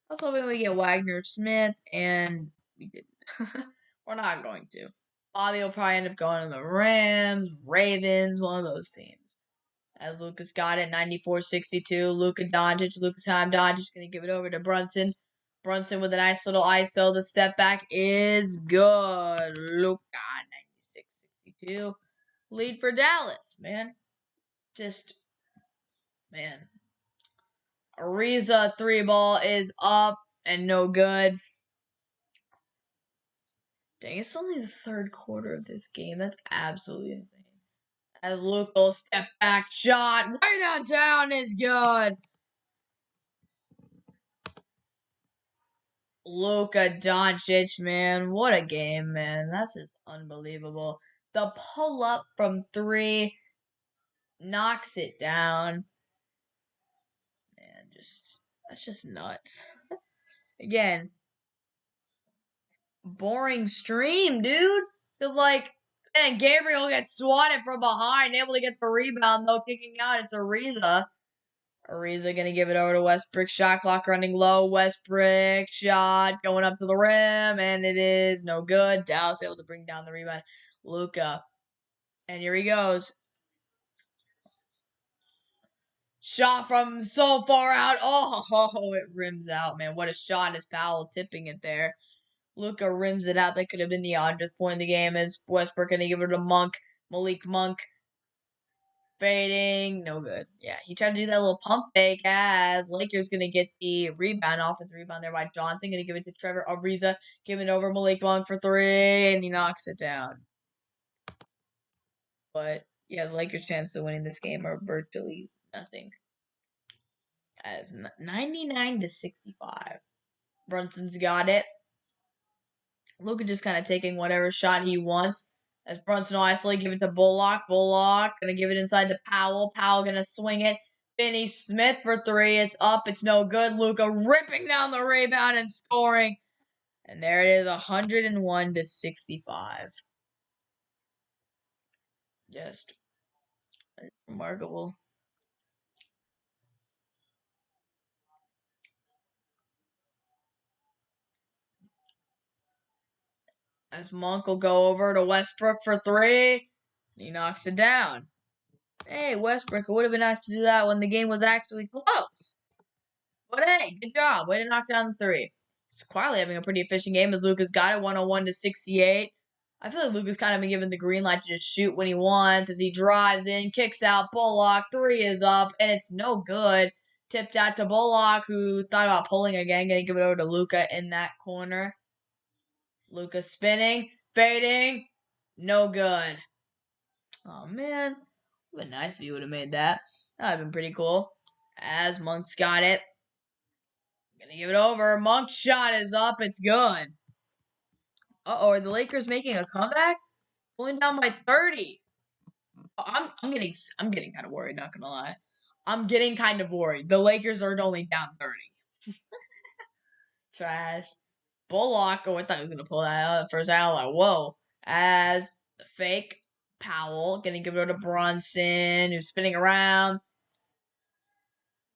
S1: I was hoping we get Wagner Smith, and we didn't. We're not going to. Bobby will probably end up going to the Rams, Ravens, one of those teams. As Lucas got it, 94-62. Luka Doncic. Luka time. Doncic going to give it over to Brunson. Brunson with a nice little ISO. The step back is good. Luka, 96-62. Lead for Dallas, man. Just, man. Ariza 3-ball is up and no good. Dang, it's only the third quarter of this game. That's absolutely insane. As Luka step back shot way downtown is good. Luka Doncic, man, what a game, man. That's just unbelievable. The pull up from 3 knocks it down. Man, that's just nuts. Again, boring stream, dude. Cause like, man, Gabriel gets swatted from behind, able to get the rebound though, kicking out. It's Ariza. Ariza gonna give it over to Westbrook. Shot clock running low. Westbrook shot going up to the rim, and it is no good. Dallas able to bring down the rebound. Luka, and here he goes. Shot from so far out. Oh, it rims out, man. What a shot! Is Powell tipping it there? Luka rims it out. That could have been the 100th point of the game. As Westbrook gonna give it to Monk. Malik Monk. Fading, no good. Yeah, he tried to do that little pump fake as Lakers gonna get the rebound, offensive rebound there by Johnson. Gonna give it to Trevor Ariza, giving it over Malik Monk for 3, and he knocks it down. But yeah, the Lakers' chances of winning this game are virtually nothing. As 99-65. Brunson's got it. Luka just kind of taking whatever shot he wants. As Brunson will isolate, give it to Bullock. Bullock gonna give it inside to Powell. Powell gonna swing it. Finney Smith for 3. It's up. It's no good. Luka ripping down the rebound and scoring. And there it is, 101-65. Just remarkable. As Monk will go over to Westbrook for 3. He knocks it down. Hey, Westbrook, it would have been nice to do that when the game was actually close. But hey, good job. Way to knock down the 3. He's quietly having a pretty efficient game as Luka's got it, 101-68. I feel like Luka's kind of been given the green light to just shoot when he wants as he drives in, kicks out Bullock. 3 is up, and it's no good. Tipped out to Bullock, who thought about pulling again. Gonna give it over to Luka in that corner. Luka spinning, fading, no good. Oh, man. It would have been nice if you would have made that. That would have been pretty cool. As Monk's got it. Gonna give it over. Monk's shot is up. It's good. Uh-oh, are the Lakers making a comeback? Pulling down by 30. I'm getting kind of worried, not gonna lie. I'm getting kind of worried. The Lakers are only down 30. Trash. Bullock. Oh, I thought he was gonna pull that out at first. I was like, whoa. As the fake Powell gonna give it to Brunson, who's spinning around.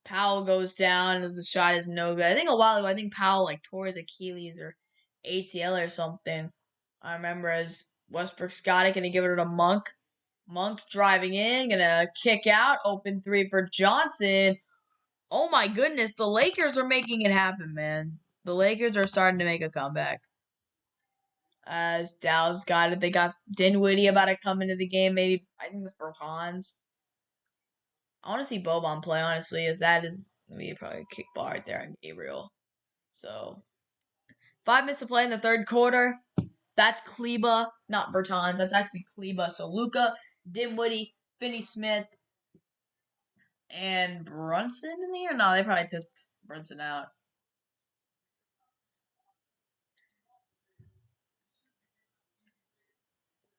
S1: Powell goes down as the shot is no good. I think a while ago, I think Powell like tore his Achilles or ACL or something. I remember as Westbrook's got it, gonna give it to Monk. Monk driving in, gonna kick out, open three for Johnson. Oh my goodness, the Lakers are making it happen, man. The Lakers are starting to make a comeback. As Dallas got it, they got Dinwiddie about to come into the game. Maybe I think it's Bertans. I want to see Boban play, honestly, as that is maybe probably a kick ball right there on Gabriel. So 5 minutes to play in the third quarter. That's Kleba, not Bertans. That's actually Kleba. So Luka, Dinwiddie, Finney-Smith, and Brunson in the air? No, they probably took Brunson out.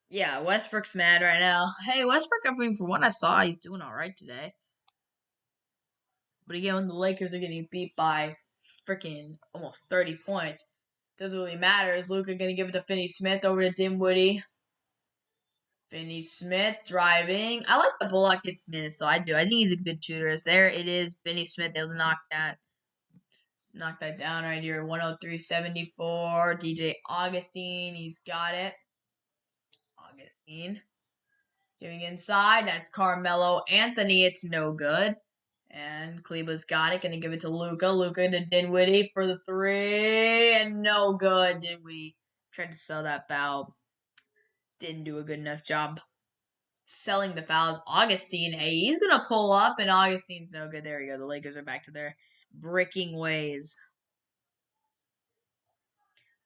S1: Yeah, Westbrook's mad right now. Hey, Westbrook, I mean, from what I saw, he's doing all right today. But again, when the Lakers are getting beat by freaking almost 30 points, doesn't really matter. Is Luka going to give it to Finney-Smith over to Dinwiddie? Finney-Smith driving. I like the Bullock gets minutes, so I do. I think he's a good shooter. There it is. Finney-Smith, they'll knock that down right here. 103-74. DJ Augustine, he's got it. Augustine. Giving inside. That's Carmelo Anthony. It's no good. And Kleba's got it. Gonna give it to Luka. Luka to Dinwiddie for the three. And no good. Dinwiddie tried to sell that foul. Didn't do a good enough job selling the fouls. Augustine, hey, he's gonna pull up, and Augustine's no good. There we go. The Lakers are back to their bricking ways.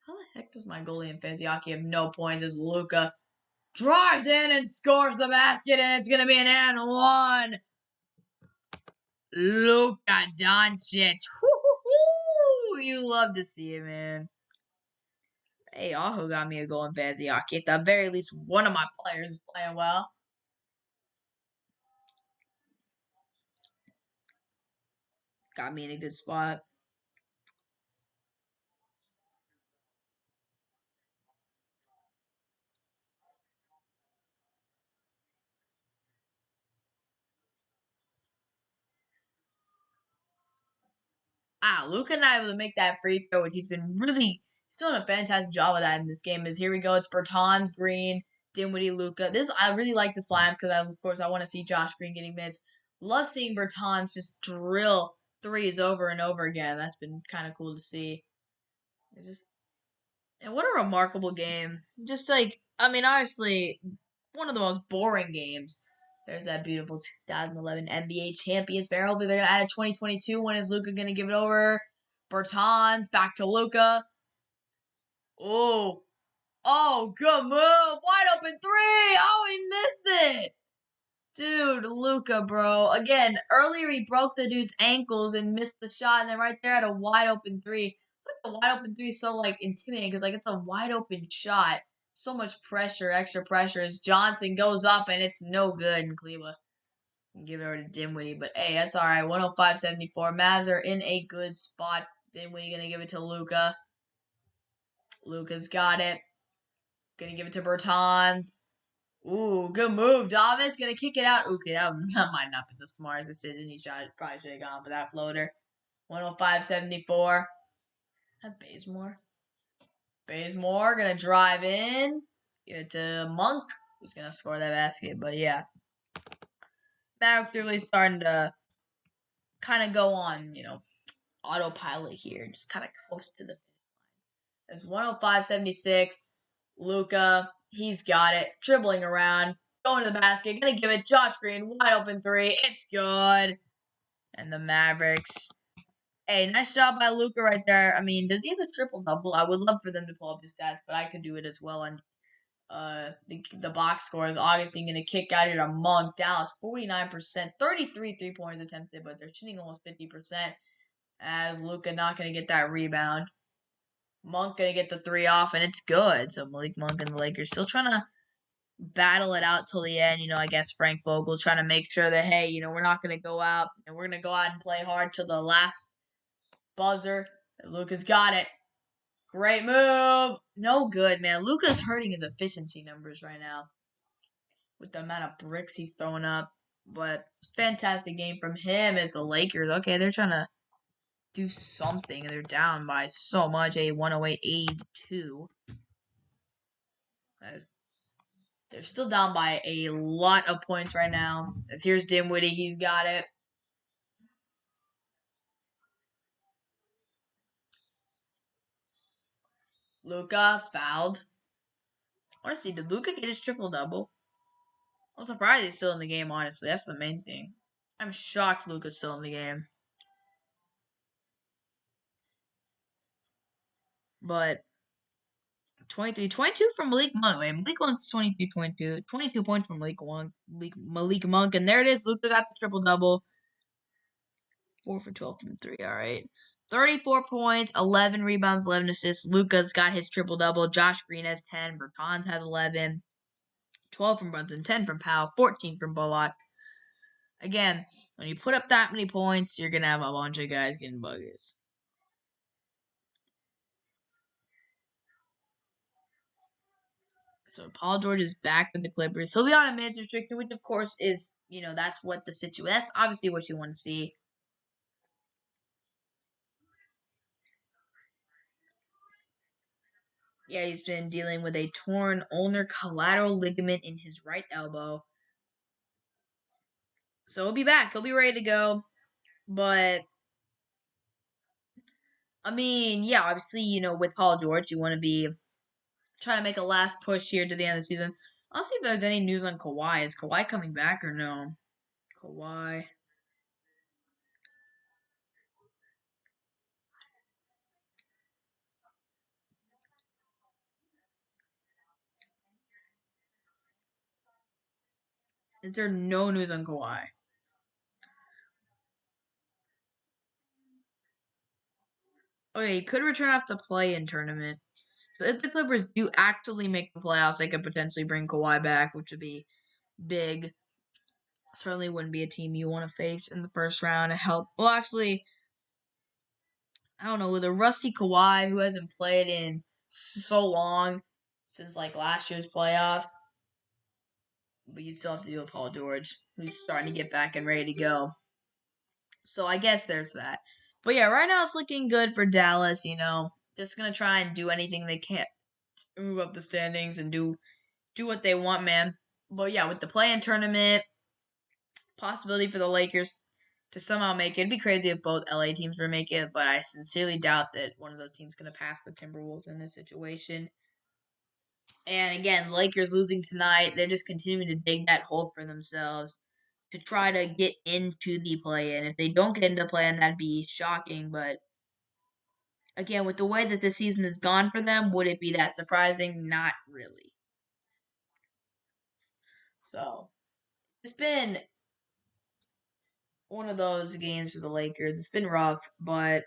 S1: How the heck does my goalie in fantasy hockey have no points as Luka drives in and scores the basket, and it's going to be an and one. Luka Doncic. Woo-hoo-hoo! You love to see it, man. Hey, Aho got me a goal in fantasy hockey. At the very least, one of my players is playing well. Got me in a good spot. Luka not able to make that free throw, which he's been really still doing a fantastic job of that in this game. Is here we go. It's Bertans, Green, Dinwiddie, Luka. This I really like this line because of course I want to see Josh Green getting minutes. Love seeing Bertans just drill threes over and over again. That's been kind of cool to see. It's just and what a remarkable game. Just like I mean, obviously one of the most boring games. There's that beautiful 2011 NBA champions pair. Hopefully they're gonna add a 2022 one. Is Luka gonna give it over? Bertans back to Luka. Oh, good move. Wide open three. Oh, he missed it. Dude, Luka, bro. Again, earlier he broke the dude's ankles and missed the shot, and then right there at a wide open three. It's like the wide open three is so like intimidating because like it's a wide open shot. So much pressure, extra pressure as Johnson goes up and it's no good in Cleveland. Give it over to Dinwiddie, but hey, that's all right. 105-74. Mavs are in a good spot. Dinwiddie gonna give it to Luka. Luka's got it. Gonna give it to Bertans. Ooh, good move. Davis gonna kick it out. Okay, that might not be the smartest decision. He probably should have gone for that floater. 105-74. That Bazemore. Bazemore gonna drive in. Give it to Monk, who's gonna score that basket. But yeah, Mavericks really starting to kind of go on, autopilot here. Just kind of close to the finish line. It's 105-76. Luka, he's got it. Dribbling around. Going to the basket. Gonna give it. Josh Green, wide open three. It's good. And the Mavericks. Hey, nice job by Luka right there. I mean, does he have a triple-double? I would love for them to pull up his stats, but I could do it as well on the box scores. Augustine gonna kick out here to Monk. Dallas 49%, 33 3-pointers attempted, but they're shooting almost 50%. As Luka not gonna get that rebound. Monk gonna get the 3 off, and it's good. So Malik Monk and the Lakers still trying to battle it out till the end. I guess Frank Vogel trying to make sure that, hey, we're not gonna go out, and we're gonna go out and play hard till the last buzzer. As Luka's got it. Great move. No good, man. Luka's hurting his efficiency numbers right now with the amount of bricks he's throwing up. But fantastic game from him as the Lakers. Okay, they're trying to do something. They're down by so much, a 108-82. They're still down by a lot of points right now. As here's Dinwiddie, he's got it. Luka fouled. Honestly, did Luka get his triple-double? I'm surprised he's still in the game, honestly. That's the main thing. I'm shocked Luka's still in the game. But 22 from Malik Monk. Wait, Malik Monk's 23-22. 22 points from Malik Monk. And there it is. Luka got the triple-double. 4 for 12 from 3. All right. 34 points, 11 rebounds, 11 assists. Luka's got his triple-double. Josh Green has 10. Bertans has 11. 12 from Brunson, 10 from Powell, 14 from Bullock. Again, when you put up that many points, you're going to have a bunch of guys getting buckets. So Paul George is back for the Clippers. He'll be on a minutes restricted, which of course is, that's what the situation. That's obviously what you want to see. Yeah, he's been dealing with a torn ulnar collateral ligament in his right elbow. So he'll be back. He'll be ready to go. But I mean, yeah, obviously, with Paul George, you want to be trying to make a last push here to the end of the season. I'll see if there's any news on Kawhi. Is Kawhi coming back or no? Kawhi. Is there no news on Kawhi? Okay, he could return off the play-in tournament. So if the Clippers do actually make the playoffs, they could potentially bring Kawhi back, which would be big. Certainly wouldn't be a team you want to face in the first round. Well, actually, I don't know, with a rusty Kawhi who hasn't played in so long since last year's playoffs, but you'd still have to deal with Paul George, who's starting to get back and ready to go. So I guess there's that. But yeah, right now it's looking good for Dallas. Just gonna try and do anything they can, move up the standings and do what they want, man. But yeah, with the play-in tournament, possibility for the Lakers to somehow make it. It'd be crazy if both LA teams were to make it, but I sincerely doubt that one of those teams is going to pass the Timberwolves in this situation. And again, Lakers losing tonight, they're just continuing to dig that hole for themselves to try to get into the play-in. If they don't get into the play-in, that'd be shocking. But again, with the way that the season has gone for them, would it be that surprising? Not really. So it's been one of those games for the Lakers. It's been rough, but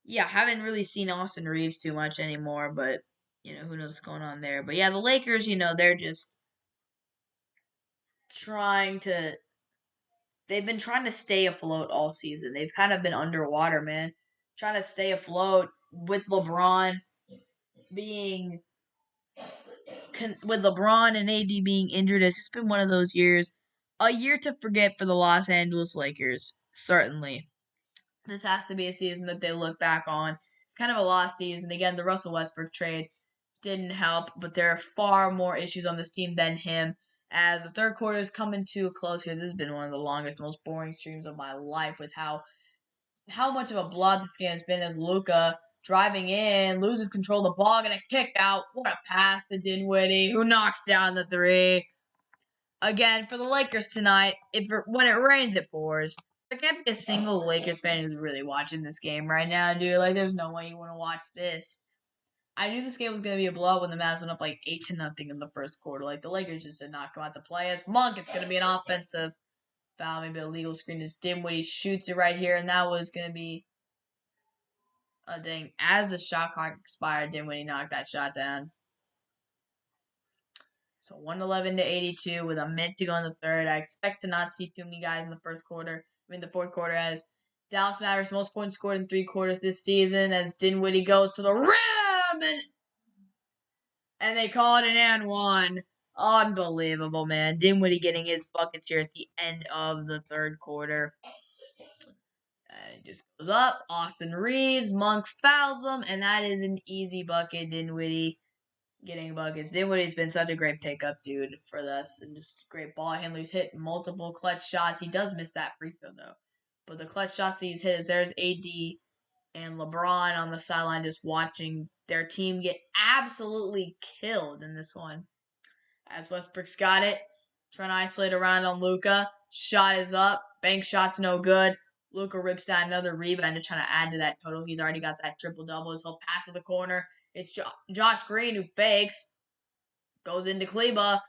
S1: yeah, haven't really seen Austin Reeves too much anymore, but who knows what's going on there. But yeah, the Lakers, they're just they've been trying to stay afloat all season. They've kind of been underwater, man. Trying to stay afloat with LeBron being with LeBron and AD being injured. It's just been one of those years. A year to forget for the Los Angeles Lakers, certainly. This has to be a season that they look back on. It's kind of a lost season. Again, the Russell Westbrook trade didn't help, but there are far more issues on this team than him. As the third quarter is coming to a close here, this has been one of the longest, most boring streams of my life with how much of a blood this game has been as Luka driving in, loses control of the ball, gonna kick out. What a pass to Dinwiddie, who knocks down the three. Again, for the Lakers tonight, when it rains, it pours. There can't be a single Lakers fan who's really watching this game right now, dude. There's no way you want to watch this. I knew this game was going to be a blowout when the Mavs went up 8-0 in the first quarter. The Lakers just did not come out to play as Monk. It's going to be an offensive foul, maybe a legal screen as Dinwiddie shoots it right here, and that was going to be Dang. As the shot clock expired, Dinwiddie knocked that shot down. So 111 to 82 with a minute to go in the third. I expect to not see too many guys in the first quarter. The fourth quarter, as Dallas Mavericks most points scored in 3 quarters this season, as Dinwiddie goes to the rim and they call it an and one. Unbelievable, man. Dinwiddie getting his buckets here at the end of the third quarter. And it just goes up. Austin Reeves, Monk fouls him, and that is an easy bucket. Dinwiddie getting buckets. Dinwiddie's been such a great pickup, dude, for this. And just great ball handler. He's hit multiple clutch shots. He does miss that free throw, though. But the clutch shots he's hit is there's AD and LeBron on the sideline just watching their team get absolutely killed in this one. As Westbrook's got it, trying to isolate around on Luka. Shot is up. Bank shot's no good. Luka rips down another rebound to try to add to that total. He's already got that triple double. He'll pass to the corner. It's Josh Green who fakes. Goes into Kleba.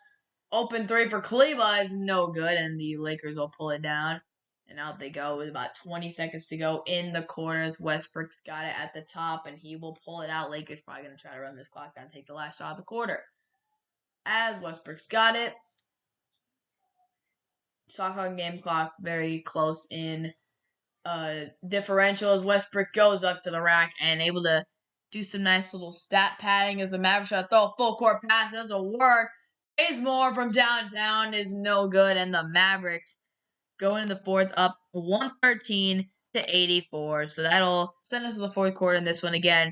S1: Open three for Kleba is no good, and the Lakers will pull it down. And out they go with about 20 seconds to go in the corners. Westbrook's got it at the top, and he will pull it out. Lakers probably going to try to run this clock down and take the last shot of the quarter. As Westbrook's got it. Shot clock, game clock, very close in differentials. Westbrook goes up to the rack and able to do some nice little stat padding as the Mavericks try to throw a full court pass. It doesn't work. Bazemore from downtown is no good, and the Mavericks go into the fourth up 113 to 84. So that'll send us to the fourth quarter in this one again.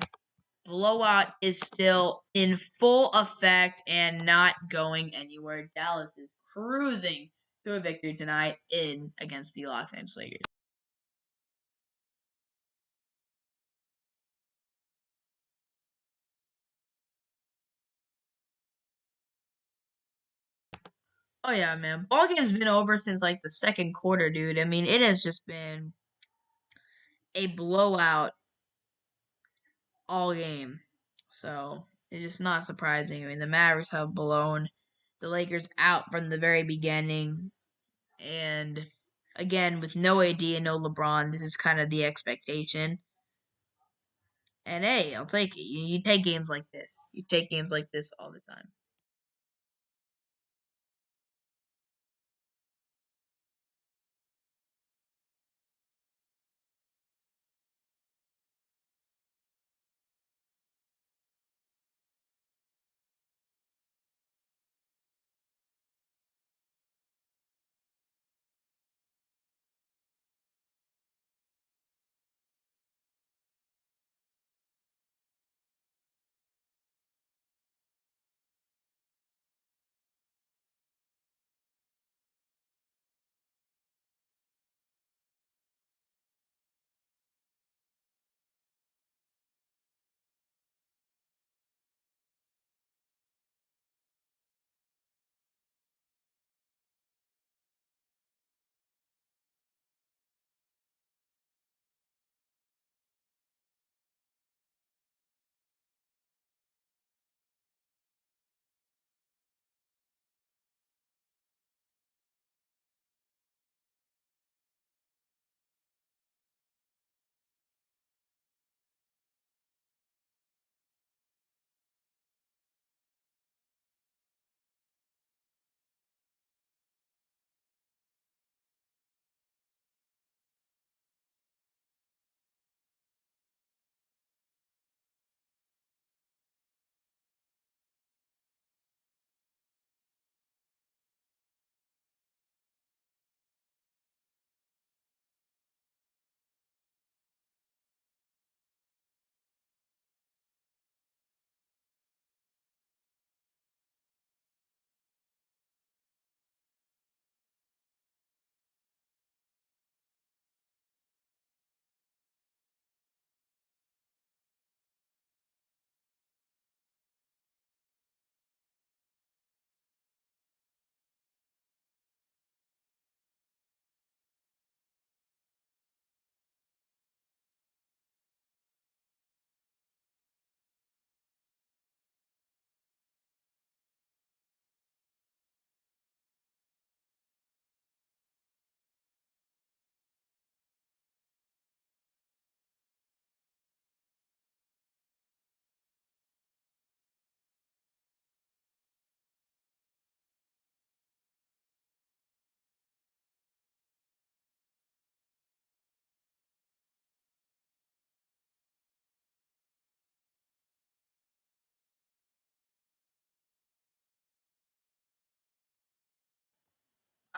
S1: Blowout is still in full effect and not going anywhere. Dallas is cruising to a victory tonight against the Los Angeles Lakers. Oh yeah, man. Ball game's been over since like the second quarter, dude. I mean, it has just been a blowout all game. So it's just not surprising. I mean, the Mavericks have blown the Lakers out from the very beginning. And again, with no AD and no LeBron, this is kind of the expectation. And hey, I'll take it. You take games like this. You take games like this all the time.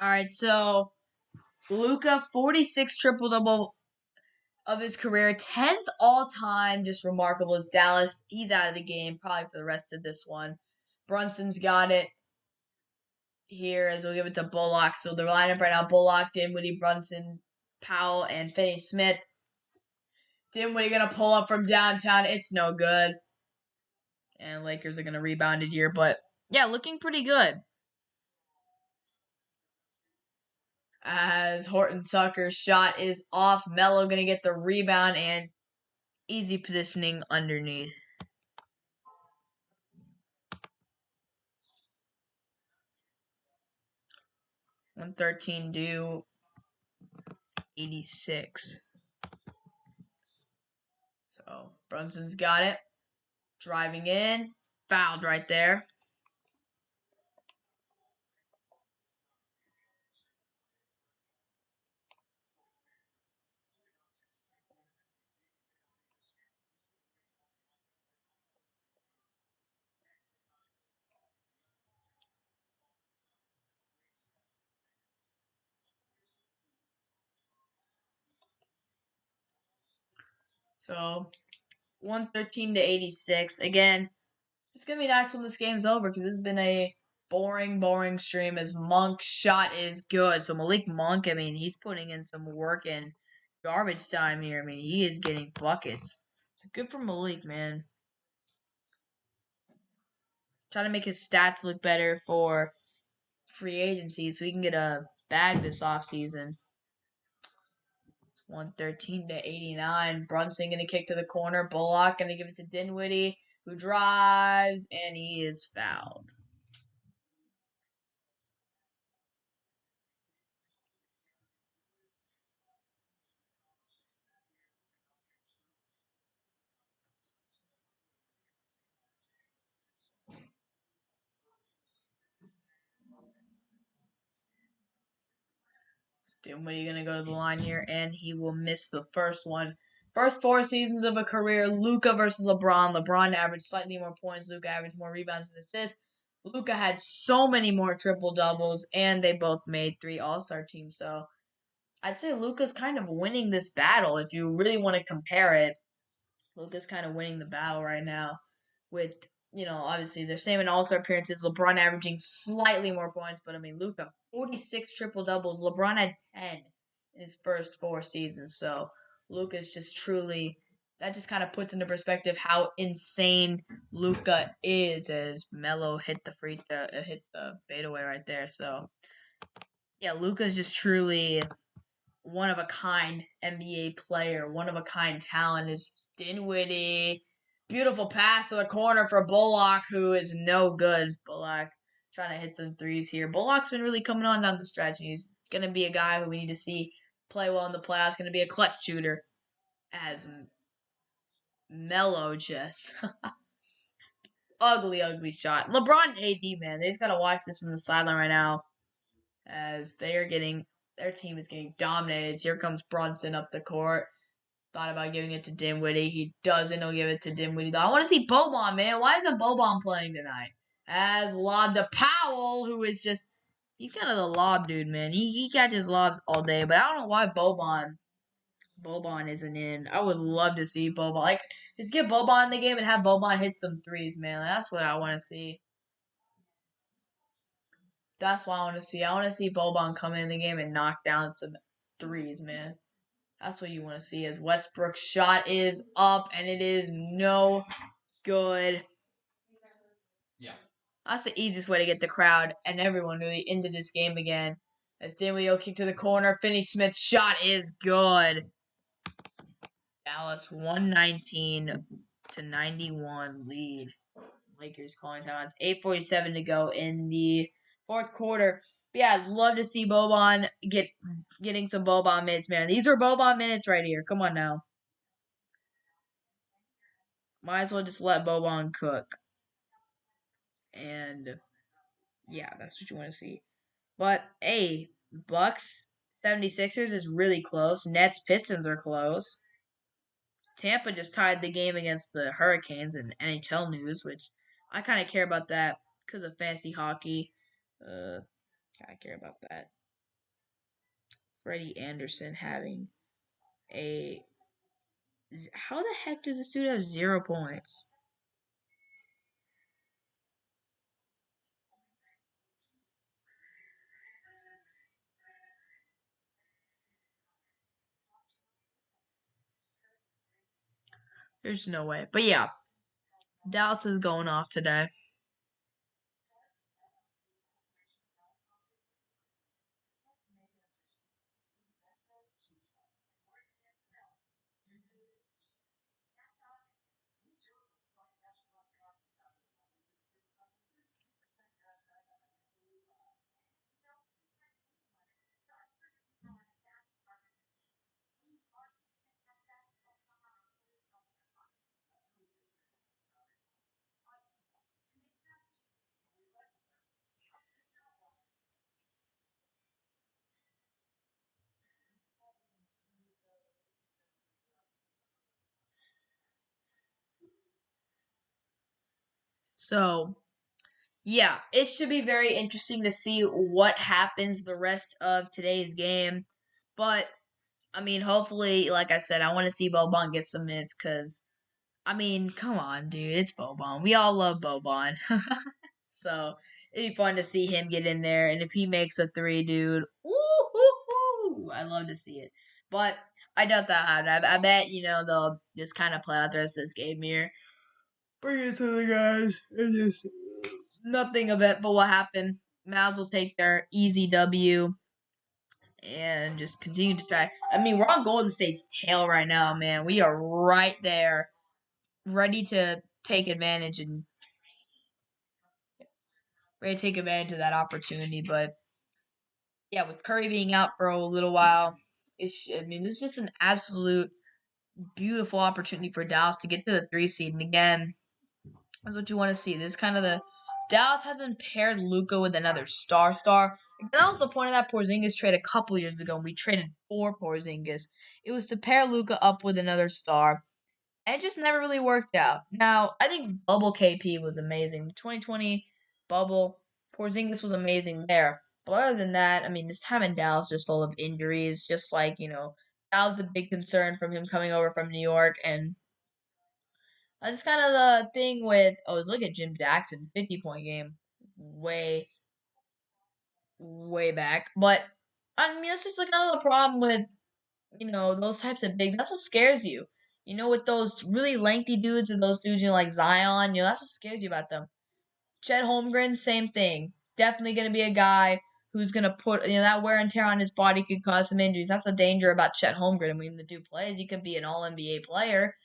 S1: All right, so Luka, 46 triple double of his career, 10th all time, just remarkable. Is Dallas? He's out of the game probably for the rest of this one. Brunson's got it here as we'll give it to Bullock. So the lineup right now: Bullock, Dinwiddie, Brunson, Powell, and Finney Smith. Dinwiddie gonna pull up from downtown. It's no good. And Lakers are gonna rebound it here, but yeah, looking pretty good. As Horton Tucker's shot is off, Melo gonna get the rebound and easy positioning underneath. 113 to 86. So Brunson's got it. Driving in. Fouled right there. So 113 to 86. Again, it's going to be nice when this game's over because this has been a boring stream as Monk's shot is good. So Malik Monk, I mean, he's putting in some work in garbage time here. I mean, he is getting buckets. So good for Malik, man. Trying to make his stats look better for free agency so he can get a bag this offseason. 113 to 89. Brunson going to kick to the corner. Bullock going to give it to Dinwiddie, who drives, and he is fouled. Dinwiddie going to go to the line here, and he will miss the first one. First 4 seasons of a career, Luka versus LeBron. LeBron averaged slightly more points. Luka averaged more rebounds and assists. Luka had so many more triple doubles, and they both made 3 All-Star teams. So I'd say Luka's kind of winning this battle if you really want to compare it. Luka's kind of winning the battle right now with, obviously they're same in All-Star appearances. LeBron averaging slightly more points, but I mean, Luka, 46 triple-doubles. LeBron had 10 in his first 4 seasons. So Luka's just truly, that just kind of puts into perspective how insane Luka is as Melo hit the fadeaway right there. So yeah, Luka's just truly one of a kind NBA player, one of a kind talent is Dinwiddie. Beautiful pass to the corner for Bullock, who is no good. Bullock trying to hit some threes here. Bullock's been really coming on down the stretch. He's going to be a guy who we need to see play well in the playoffs. Going to be a clutch shooter as Melo just ugly shot. LeBron and AD, man, they just got to watch this from the sideline right now as their team is getting dominated. Here comes Brunson up the court. Thought about giving it to Dinwiddie. He doesn't. He'll give it to Dinwiddie, though. I want to see Boban, man. Why isn't Boban playing tonight? As lob to Powell, who is just... He's kind of the lob dude, man. He catches lobs all day, but I don't know why Boban isn't in. I would love to see Boban. Like, just get Boban in the game and have Boban hit some threes, man. That's what I want to see. That's what I want to see. I want to see Boban come in the game and knock down some threes, man. That's what you want to see as Westbrook's shot is up, and it is no good.
S2: Yeah.
S1: That's the easiest way to get the crowd and everyone really into this game again. As Dinwiddie will kick to the corner. Finney Smith's shot is good. Dallas 119 to 91 lead. Lakers calling timeouts. 8:47 to go in the fourth quarter. But yeah, I'd love to see Boban getting some Boban minutes, man. These are Boban minutes right here. Come on now. Might as well just let Boban cook. And yeah, that's what you want to see. But hey, Bucks 76ers is really close. Nets Pistons are close. Tampa just tied the game against the Hurricanes in NHL news, which I kind of care about that because of fantasy hockey. Kind of care about that. Freddie Anderson having a. How the heck does this dude have 0 points? There's no way. But yeah, Dallas is going off today. So yeah, it should be very interesting to see what happens the rest of today's game. But I mean, hopefully, like I said, I want to see Boban get some minutes because I mean, come on, dude, it's Boban. We all love Boban. So it'd be fun to see him get in there, and if he makes a three, dude, ooh, I love to see it. But I doubt that happened. I bet they'll just kind of play out the rest of this game here. Bring it to the guys, and just nothing of it. But what happened? Mavs will take their easy W and just continue to try. I mean, we're on Golden State's tail right now, man. We are right there, ready to take advantage and ready to take advantage of that opportunity. But yeah, with Curry being out for a little while, I mean, this is just an absolute beautiful opportunity for Dallas to get to the 3 seed. And again, that's what you want to see. This is kind of the Dallas hasn't paired Luka with another star. That was the point of that Porzingis trade a couple years ago when we traded for Porzingis. It was to pair Luka up with another star. And it just never really worked out. Now, I think Bubble KP was amazing. The 2020 bubble, Porzingis was amazing there. But other than that, I mean, this time in Dallas just full of injuries. Just like, that was the big concern from him coming over from New York. And that's kind of the thing with, look at Jim Jackson, 50-point game. Way, way back. But, I mean, that's just like kind of the problem with those types of bigs, that's what scares you. With those really lengthy dudes and those dudes, like Zion, that's what scares you about them. Chet Holmgren, same thing. Definitely going to be a guy who's going to put, that wear and tear on his body could cause some injuries. That's the danger about Chet Holmgren. I mean, the dude plays. He could be an all NBA player,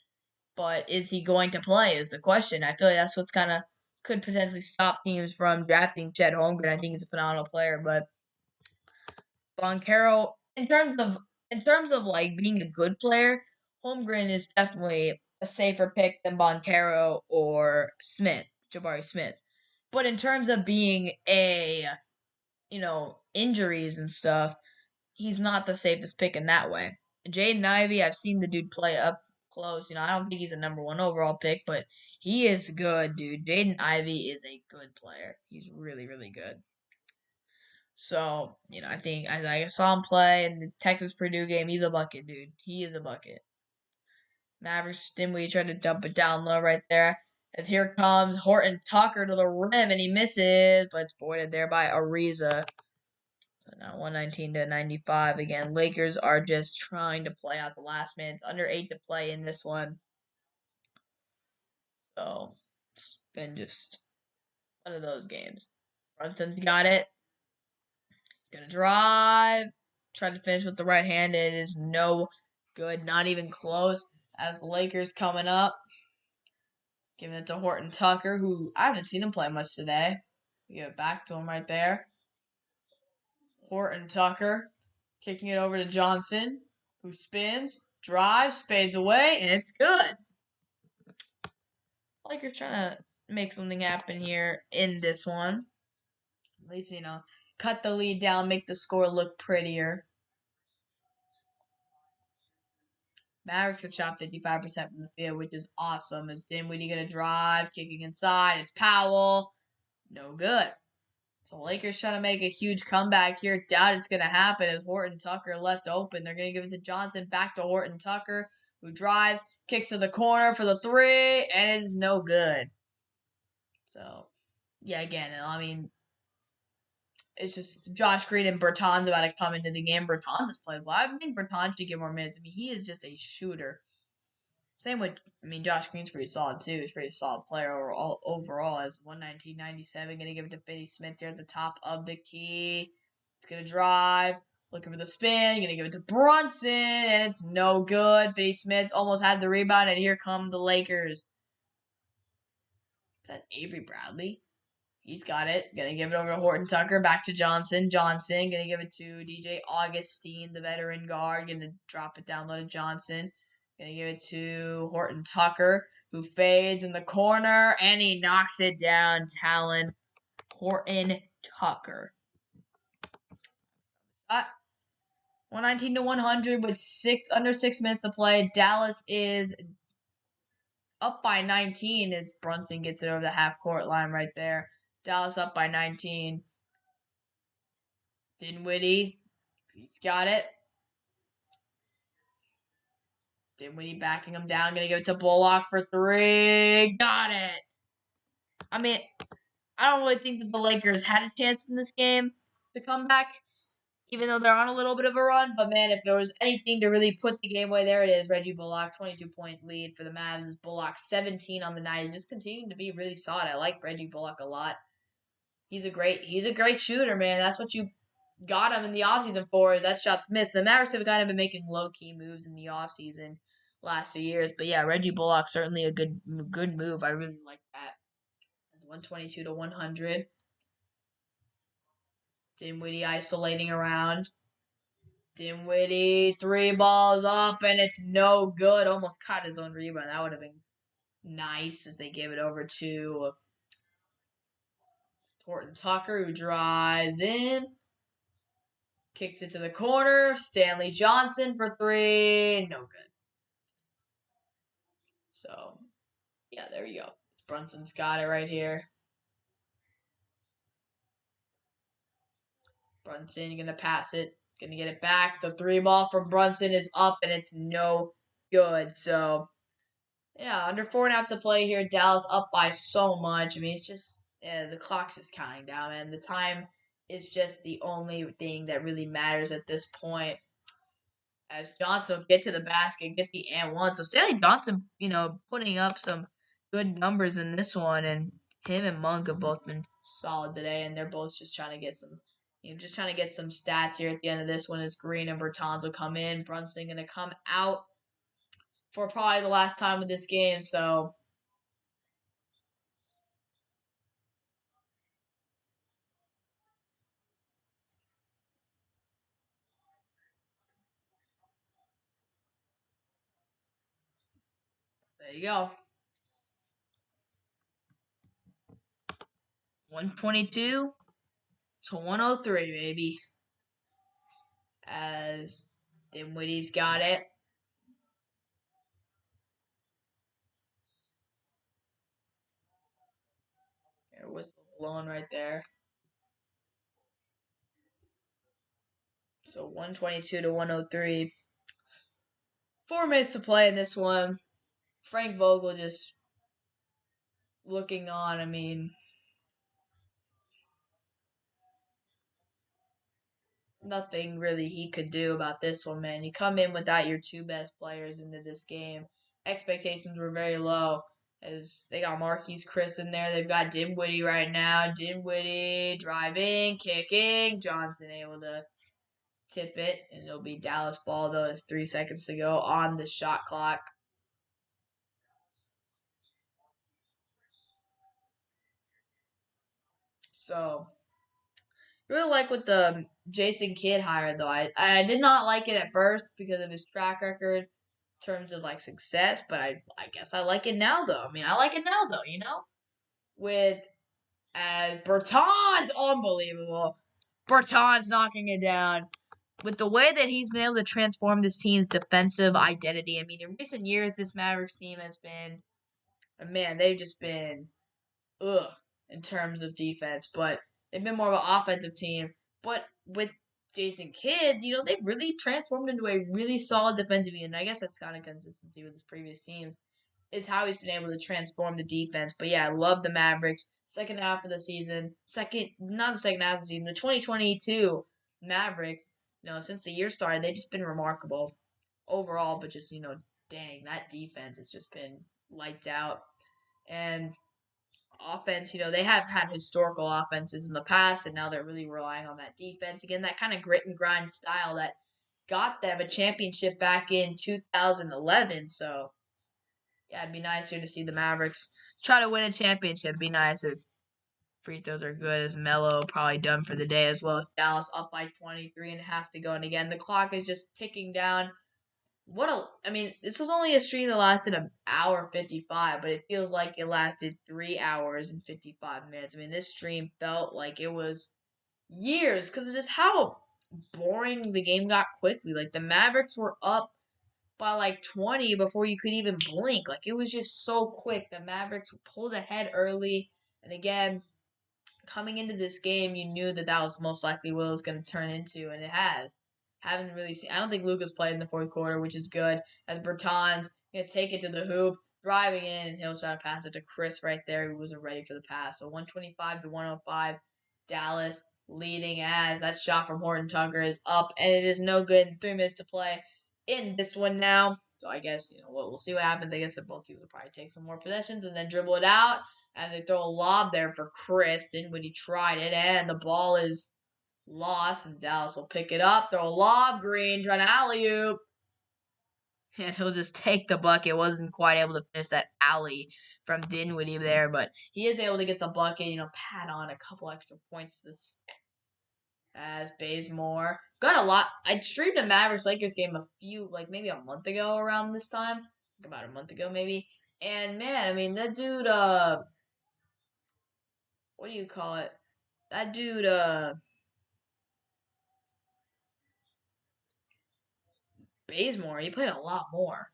S1: but is he going to play is the question. I feel like that's what's kind of could potentially stop teams from drafting Chet Holmgren. I think he's a phenomenal player, but Boncaro, in terms of like being a good player, Holmgren is definitely a safer pick than Boncaro or Smith, Jabari Smith. But in terms of being injuries and stuff, he's not the safest pick in that way. Jaden Ivey, I've seen the dude play up close. I don't think he's a number one overall pick, but he is good, dude. Jaden Ivey is a good player. He's really, really good. So, I think I saw him play in the Texas Purdue game. He's a bucket, dude. He is a bucket. Mavericks Stimwee tried to dump it down low right there. As here comes Horton Tucker to the rim and he misses, but it's voided there by Ariza. So now 119-95. Again, Lakers are just trying to play out the last minute. Under 8 to play in this one. So it's been just one of those games. Brunson's got it. Gonna drive. Try to finish with the right hand. It is no good. Not even close. As the Lakers coming up. Giving it to Horton Tucker, who I haven't seen him play much today. Give it back to him right there. Horton Tucker. Kicking it over to Johnson, who spins, drives, fades away, and it's good. Lakers trying to make something happen here in this one. At least, cut the lead down, make the score look prettier. Mavericks have shot 55% from the field, which is awesome. Is Dinwiddie going to drive, kicking inside? It's Powell. No good. So Lakers trying to make a huge comeback here. Doubt it's going to happen as Horton Tucker left open. They're going to give it to Johnson. Back to Horton Tucker, who drives, kicks to the corner for the three, and it is no good. So, yeah, again, I mean, it's just Josh Green and Bertans about to come into the game. Bertans has played well. I think Bertans should get more minutes. I mean, he is just a shooter. Same with, I mean, Josh Green's pretty solid too. He's a pretty solid player overall as 119.97. Going to give it to Finney Smith there at the top of the key. It's going to drive. Looking for the spin. Going to give it to Brunson. And it's no good. Finney Smith almost had the rebound. And here come the Lakers. Is that Avery Bradley? He's got it. Gonna give it over to Horton Tucker. Back to Johnson. Johnson. Gonna give it to DJ Augustine, the veteran guard. Gonna drop it down low to Johnson. Gonna give it to Horton Tucker, who fades in the corner, and he knocks it down. Talon Horton Tucker. 119 to 100 with under 6 minutes to play. Dallas is up by 19 as Brunson gets it over the half court line right there. Dallas up by 19. Dinwiddie, he's got it. Dinwiddie backing him down. Gonna give it to Bullock for three. Got it. I mean, I don't really think that the Lakers had a chance in this game to come back, even though they're on a little bit of a run. But man, if there was anything to really put the game away, there it is. Reggie Bullock, 22-point lead for the Mavs. Is Bullock 17 on the night. He's just continuing to be really solid. I like Reggie Bullock a lot. He's a great shooter, man. That's what you got him in the offseason for, is that shots missed. The Mavericks have kind of been making low-key moves in the offseason last few years. But yeah, Reggie Bullock certainly a good move. I really like that. It's 122 to 100. Dinwiddie isolating around. Dinwiddie, three balls up, and it's no good. Almost caught his own rebound. That would have been nice as they gave it over to Horton Tucker, who drives in. Kicks it to the corner. Stanley Johnson for three. No good. So, yeah, there you go. Brunson's got it right here. Brunson going to pass it. Going to get it back. The three ball from Brunson is up, and it's no good. So, yeah, under 4.5 to play here. Dallas up by so much. I mean, it's just, yeah, the clock's just counting down, and the time is just the only thing that really matters at this point. As Johnson will get to the basket, get the and one. So Stanley Johnson, putting up some good numbers in this one, and him and Monk have both been solid today, and they're both just trying to get some stats here at the end of this one. As Green and Bertans will come in, Brunson gonna come out for probably the last time of this game. So there you go. 122 to 103, baby. As Dinwiddie's got it. Whistle blowing right there. So 122 to 103. 4 minutes to play in this one. Frank Vogel just looking on. I mean, nothing really he could do about this one, man. You come in without your two best players into this game. Expectations were very low as they got Marquise Chris in there. They've got Dinwiddie right now. Dinwiddie driving, kicking. Johnson able to tip it, and it'll be Dallas ball, though. It's 3 seconds to go on the shot clock. So, really like what the Jason Kidd hired, though. I did not like it at first because of his track record in terms of like success, but I guess I like it now, though. I mean, I like it now, though. With Bertans, unbelievable. Bertans knocking it down. With the way that he's been able to transform this team's defensive identity. I mean, in recent years, this Mavericks team has been, man, they've just been, in terms of defense. But They've been more of an offensive team. But with Jason Kidd, they've really transformed into a really solid defensive unit. And I guess that's kind of consistency with his previous teams, is how he's been able to transform the defense. But yeah, I love the Mavericks. Second half of the season, not the second half of the season, the 2022 Mavericks, since the year started, they've just been remarkable overall. But just, dang, that defense has just been lights out. And offense, they have had historical offenses in the past, and now they're really relying on that defense. Again, that kind of grit and grind style that got them a championship back in 2011. So, yeah, it'd be nice here to see the Mavericks try to win a championship. Be nice as free throws are good, as Melo probably done for the day, as well as Dallas up by 23.5 to go. And again, the clock is just ticking down. This was only a stream that lasted an hour 55, but it feels like it lasted 3 hours and 55 minutes. This stream felt like it was years because of just how boring the game got quickly. Like, the Mavericks were up by like 20 before you could even blink. Like, it was just so quick. The Mavericks pulled ahead early, and again, coming into this game, you knew that was most likely what it was going to turn into, and it has. Haven't really seen. I don't think Luka's played in the fourth quarter, which is good. As Bertans gonna take it to the hoop, driving in, and he'll try to pass it to Chris right there, who wasn't ready for the pass. So 125 to 105, Dallas leading as that shot from Horton Tucker is up, and it is no good. 3 minutes to play in this one now. So I guess we'll see what happens. I guess that both teams will probably take some more possessions and then dribble it out as they throw a lob there for Kristen when he tried it, and the ball is lost, and Dallas will pick it up, throw a lob, Green trying to alley-oop, and he'll just take the bucket. Wasn't quite able to finish that alley from Dinwiddie there, but he is able to get the bucket, pat on a couple extra points to the stats. As Bazemore got a lot. I streamed a Mavericks Lakers game maybe a month ago around this time, about a month ago maybe, and man, that dude, what do you call it? That dude, Bazemore, he played a lot more.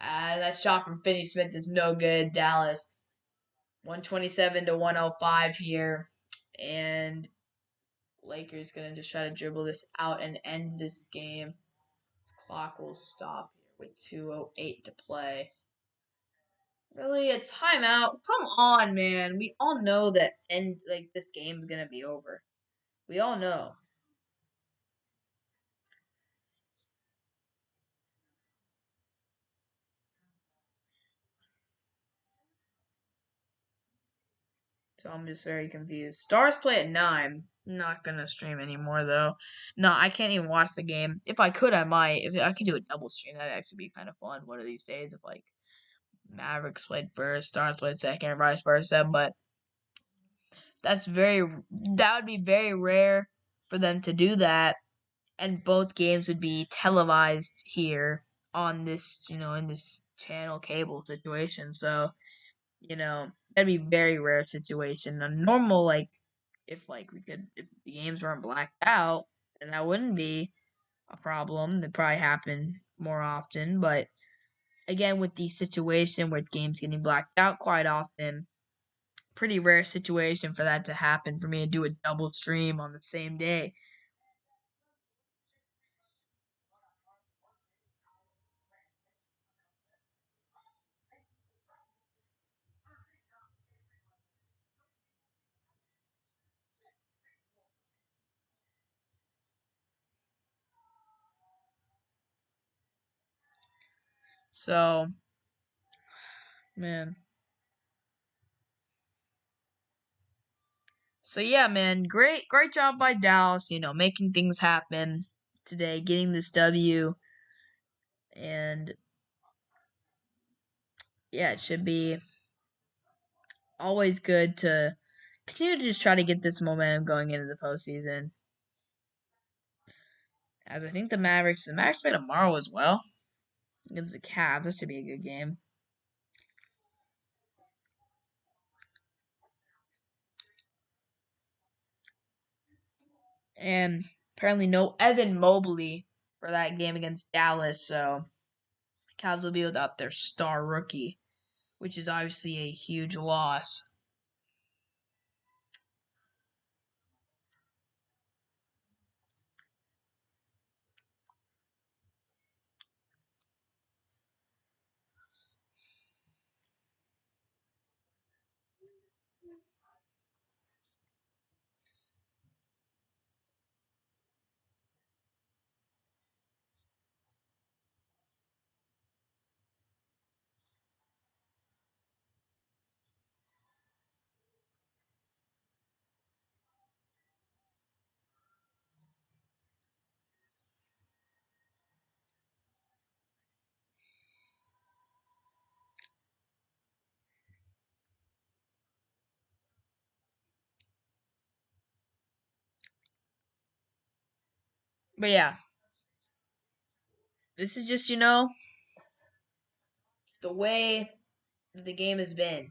S1: That shot from Finney Smith is no good. Dallas, 127 to 105 here. And Lakers going to just try to dribble this out and end this game. This clock will stop here with 2:08 to play. Really, a timeout? Come on, man. We all know that this game's going to be over. We all know. So I'm just very confused. Stars play at 9. Not gonna stream anymore though. No, I can't even watch the game. If I could, I might. If I could do a double stream, that'd actually be kind of fun one of these days. If Mavericks played first, Stars played second, and vice versa. But that would be very rare for them to do that, and both games would be televised here on this, in this channel cable situation. So that'd be a very rare situation. A normal, if the games weren't blacked out, then that wouldn't be a problem. That probably happen more often. But again, with the situation with games getting blacked out quite often, pretty rare situation for that to happen, for me to do a double stream on the same day. So, man. So yeah, man, great job by Dallas, making things happen today, getting this W, and yeah, it should be always good to continue to just try to get this momentum going into the postseason. As I think the Mavericks play tomorrow as well against the Cavs. This should be a good game. And apparently no Evan Mobley for that game against Dallas, so Cavs will be without their star rookie, which is obviously a huge loss. But yeah, this is just, the way the game has been.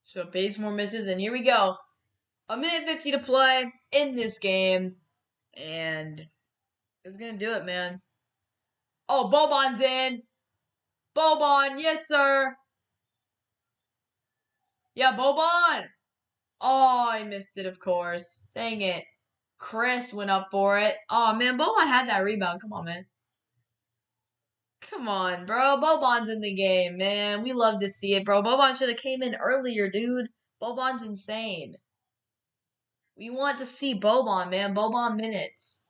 S1: So Bazemore misses, and here we go. A minute 50 to play in this game, and it's gonna do it, man. Oh, Boban's in. Boban, yes, sir. Yeah, Boban. Oh, I missed it, of course. Dang it. Chris went up for it. Oh, man, Boban had that rebound. Come on, man. Come on, bro. Boban's in the game, man. We love to see it, bro. Boban should have came in earlier, dude. Boban's insane. We want to see Boban, man. Boban minutes.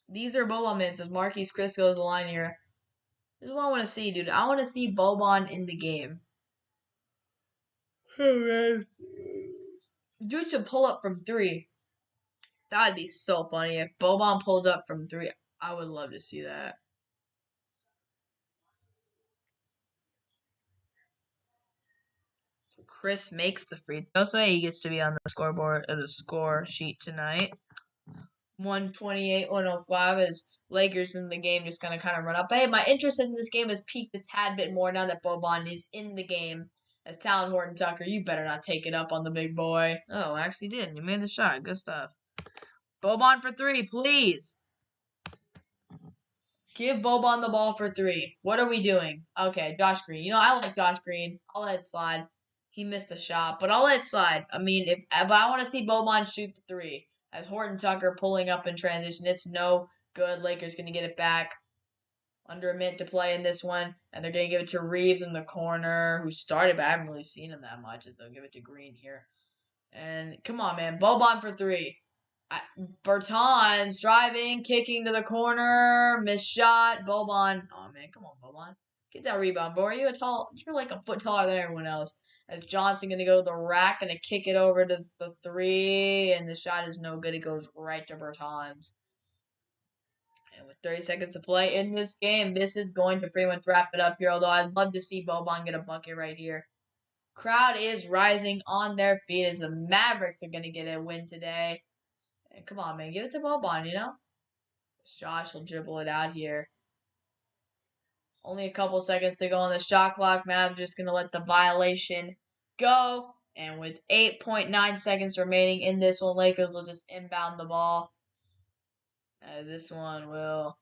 S1: These are Boban minutes as Marquise Chris goes the line here. This is what I want to see, dude. I want to see Boban in the game. Oh, man. Dude should pull up from three. That would be so funny. If Boban pulls up from three, I would love to see that. So Chris makes the free throw, so he gets to be on the scoreboard or the score sheet tonight. 128, 105 as Lakers in the game just gonna kind of run up. But hey, my interest in this game has peaked a tad bit more now that Boban is in the game. As Talon Horton Tucker, you better not take it up on the big boy. Oh, actually did. You made the shot. Good stuff. Boban for three, please. Give Boban the ball for three. What are we doing? Okay, Josh Green. I like Josh Green. I'll let it slide. He missed the shot, but I'll let it slide. I mean, but I want to see Boban shoot the three. As Horton Tucker pulling up in transition, it's no good. Lakers gonna get it back. Under a minute to play in this one, and they're gonna give it to Reeves in the corner, who started, but I haven't really seen him that much. As they'll give it to Green here. And come on, man, Boban for three. Bertans driving, kicking to the corner, missed shot. Boban. Oh man, come on, Boban. Get that rebound, boy. You're like a foot taller than everyone else. As Johnson gonna go to the rack, gonna kick it over to the three, and the shot is no good. It goes right to Bertans. And with 30 seconds to play in this game, this is going to pretty much wrap it up here. Although I'd love to see Boban get a bucket right here. Crowd is rising on their feet as the Mavericks are gonna get a win today. And come on, man, give it to Boban, Josh will dribble it out here. Only a couple seconds to go on the shot clock. Mavs just going to let the violation go. And with 8.9 seconds remaining in this one, Lakers will just inbound the ball. As this one will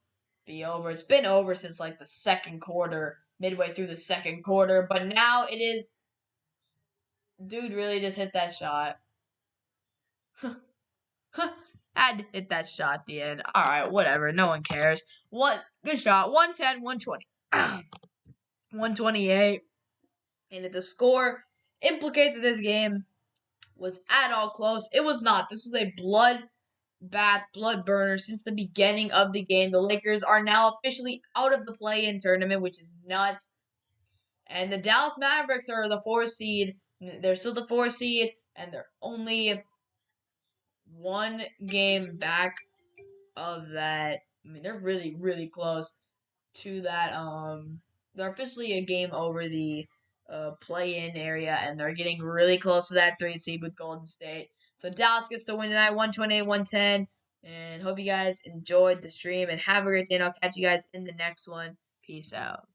S1: be over. It's been over since like the second quarter, midway through the second quarter. But now it is. Dude really just hit that shot. Had to hit that shot at the end. All right, whatever. No one cares. Good shot. 110, 120. 128. And if the score implicated this game was at all close, it was not. This was a blood burner since the beginning of the game. The Lakers are now officially out of the play-in tournament, which is nuts. And the Dallas Mavericks are the 4 seed. They're still the 4 seed, and they're only one game back of that. I mean, they're really, really close to that. They're officially a game over the play-in area, and they're getting really close to that 3 seed with Golden State. So Dallas gets the win tonight, 128-110. And hope you guys enjoyed the stream, and have a great day, and I'll catch you guys in the next one. Peace out.